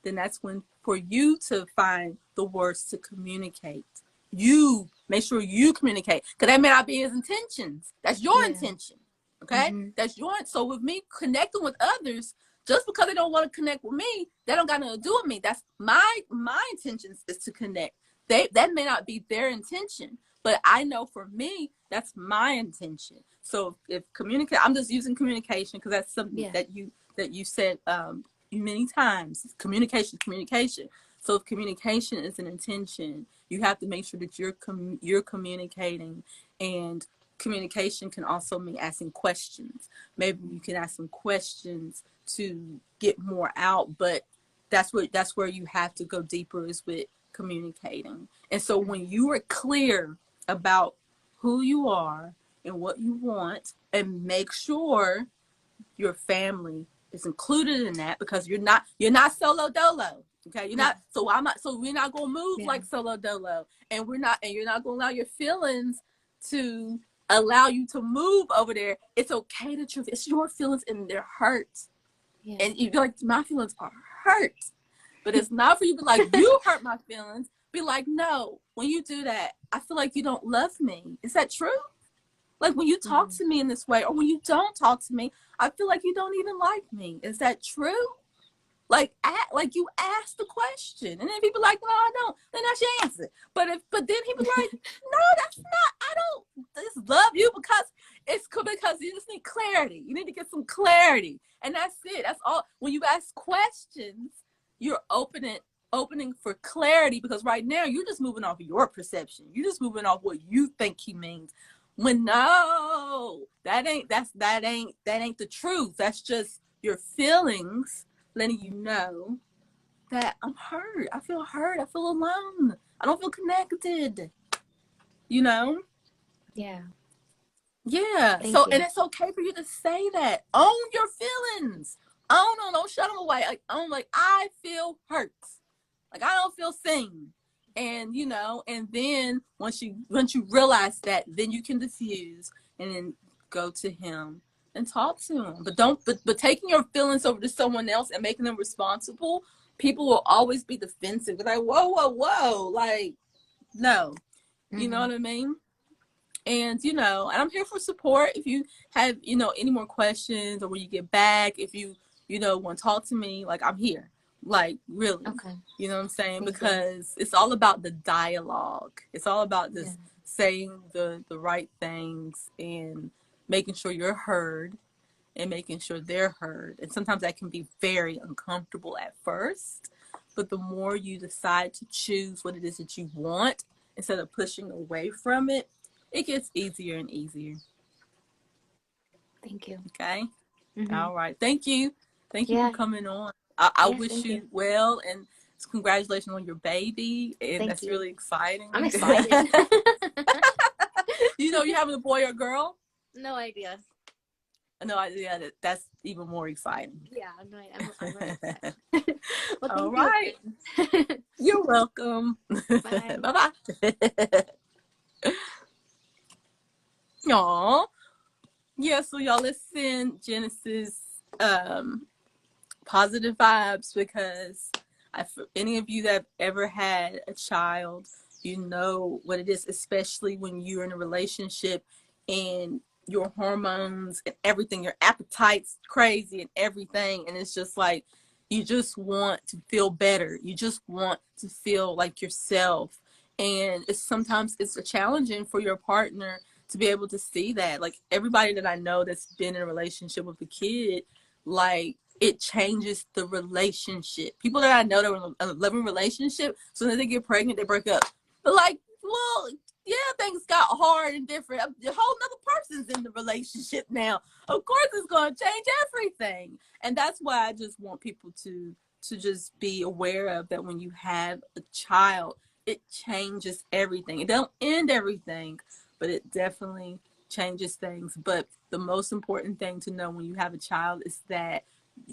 then that's when for you to find the words to communicate. You make sure you communicate, because that may not be his intentions. That's your Yeah. intention. Okay? Mm-hmm. That's your. So with me connecting with others, just because they don't want to connect with me, that don't got nothing to do with me. That's my intentions is to connect. That may not be their intention, but I know for me, that's my intention. So if communicate, I'm just using communication because that's something Yeah. that you said many times, communication, communication. So if communication is an intention, you have to make sure that you're communicating, and communication can also mean asking questions. Maybe you can ask some questions to get more out, but that's where you have to go deeper, is with communicating. And so when you are clear about who you are and what you want, and make sure your family is included in that, because you're not solo dolo. Okay, you're not. So we're not gonna move like solo dolo, and you're not gonna allow your feelings to allow you to move over there. It's okay to truth. It's your feelings, and they're hurt. Yeah. And you feel like, my feelings are hurt, but it's not for you to be like, you hurt my feelings. Be like, no, when you do that, I feel like you don't love me. Is that true? Like, when you talk to me in this way, or when you don't talk to me, I feel like you don't even like me. Is that true? Like, you ask the question, and then people like, no, I don't. Then that's your answer. But then he be like, no, that's not. I don't just love you because you just need clarity. You need to get some clarity, and that's it. That's all. When you ask questions, you're opening for clarity, because right now you're just moving off your perception. You're just moving off what you think he means. When no, that ain't the truth. That's just your feelings letting you know that I'm hurt. I feel hurt. I feel alone. I don't feel connected. You know? Yeah. Yeah. Thank So, you. and it's okay for you to say that. Own your feelings. Don't shut them away. Like, I feel hurt. Like, I don't feel seen. And, and then once you realize that, then you can diffuse and then go to him and talk to him. But taking your feelings over to someone else and making them responsible, people will always be defensive. They're like, whoa, whoa, whoa. Like, no. You know what I mean? And, and I'm here for support. If you have, any more questions, or when you get back, if you, want to talk to me, like, I'm here. Like, really. Okay. You know what I'm saying? Thank because it's all about the dialogue. It's all about just saying the right things and making sure you're heard and making sure they're heard. And sometimes that can be very uncomfortable at first. But the more you decide to choose what it is that you want instead of pushing away from it, it gets easier and easier. Thank you. Okay? All right. Thank you. Thank you for coming on. I wish you well, and congratulations on your baby. And that's really exciting. I'm excited. You're having a boy or a girl? No idea. No idea. That's even more exciting. Yeah, no, I'm really excited. Well, all right. You're welcome. Bye. Bye-bye. Aw. Yeah, so y'all, let's send Genesis positive vibes, because for any of you that have ever had a child, you know what it is, especially when you're in a relationship and your hormones and everything, your appetite's crazy and everything. And it's just like, you just want to feel better. You just want to feel like yourself. And sometimes it's challenging for your partner to be able to see that. Like, everybody that I know that's been in a relationship with a kid, like, it changes the relationship. People that I know that are in a loving relationship, so when they get pregnant, they break up. But like, well, yeah, things got hard and different. A whole nother person's in the relationship now. Of course, it's going to change everything. And that's why I just want people to just be aware of that. When you have a child, it changes everything. It don't end everything, but it definitely changes things. But the most important thing to know when you have a child is that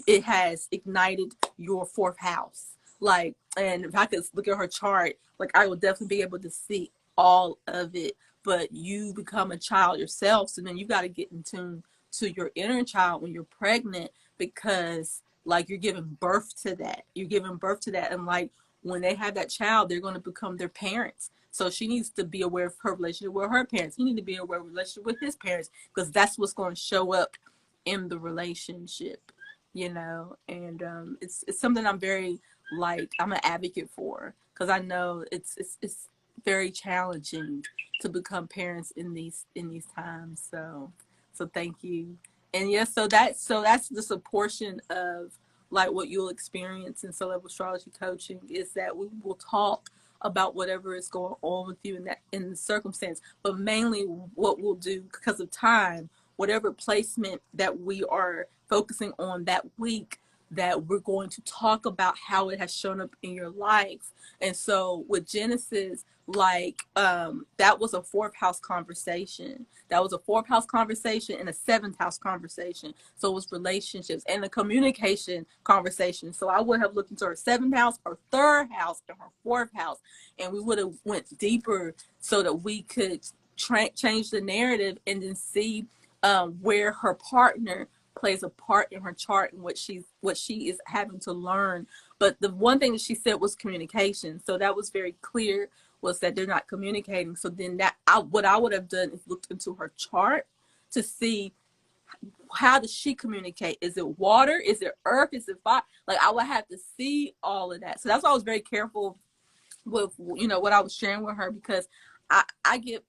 it has ignited your fourth house. Like, and if I could look at her chart, like, I would definitely be able to see all of it. But you become a child yourself, so then you got to get in tune to your inner child when you're pregnant, because like, you're giving birth to that. You're giving birth to that. And like, when they have that child, they're going to become their parents. So she needs to be aware of her relationship with her parents. He needs to be aware of relationship with his parents, because that's what's going to show up in the relationship. And it's something I'm very, like, I'm an advocate for, because I know it's very challenging to become parents in these times. So thank you. And yes, so that's just a portion of like what you'll experience in Soul Level Astrology Coaching is that we will talk about whatever is going on with you in that in the circumstance, but mainly what we'll do because of time, whatever placement that we are focusing on that week, that we're going to talk about how it has shown up in your life. And so with Genesis, like that was a fourth house conversation. That was a fourth house conversation and a seventh house conversation. So it was relationships and the communication conversation. So I would have looked into her seventh house, her third house, and her fourth house, and we would have went deeper so that we could change the narrative and then see where her partner plays a part in her chart and what she is having to learn. But the one thing that she said was communication. So that was very clear, was that they're not communicating. So then what I would have done is looked into her chart to see how does she communicate? Is it water? Is it earth? Is it fire? Like I would have to see all of that. So that's why I was very careful with what I was sharing with her, because I give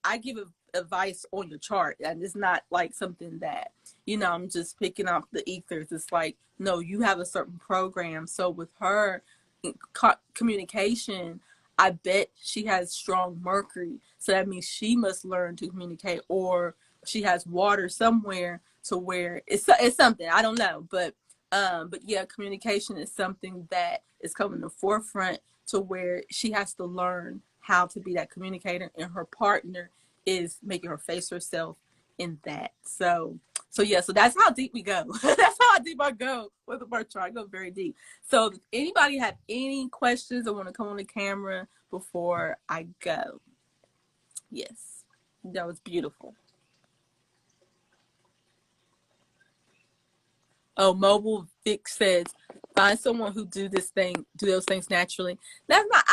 advice on your chart, and it's not like something that I'm just picking up the ethers. It's like, no, you have a certain program. So with her communication, I bet she has strong Mercury, so that means she must learn to communicate, or she has water somewhere to where it's something I don't know, but yeah, communication is something that is coming to the forefront to where she has to learn how to be that communicator, and her partner is making her face herself in that. So yeah, so that's how deep we go. That's how deep I go with the birth chart. I go very deep. So if anybody have any questions or want to come on the camera before I go? Yes, that was beautiful. Oh, Mobile Vic says, find someone who do those things naturally. That's not.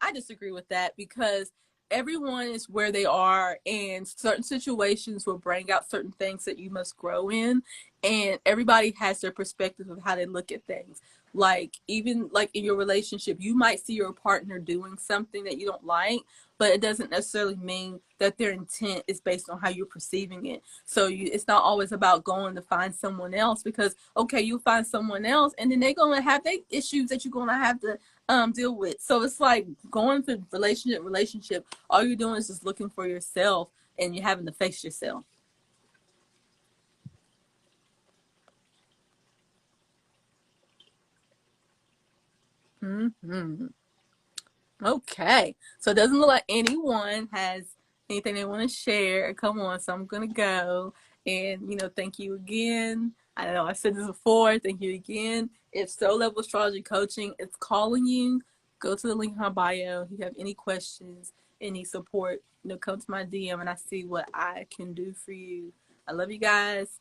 I disagree with that, because everyone is where they are, and certain situations will bring out certain things that you must grow in, and everybody has their perspective of how they look at things. Like even like in your relationship, you might see your partner doing something that you don't like, but it doesn't necessarily mean that their intent is based on how you're perceiving it. So it's not always about going to find someone else, because okay, you find someone else and then they're gonna have their issues that you're gonna have to deal with. So it's like going to relationship. All you're doing is just looking for yourself, and you're having to face yourself. Mm-hmm. Okay, so it doesn't look like anyone has anything they want to share. Come on, so I'm gonna go, and thank you again. I know I said this before. Thank you again. If Soul Level Astrology Coaching is calling you, go to the link in my bio. If you have any questions, any support, come to my DM, and I see what I can do for you. I love you guys.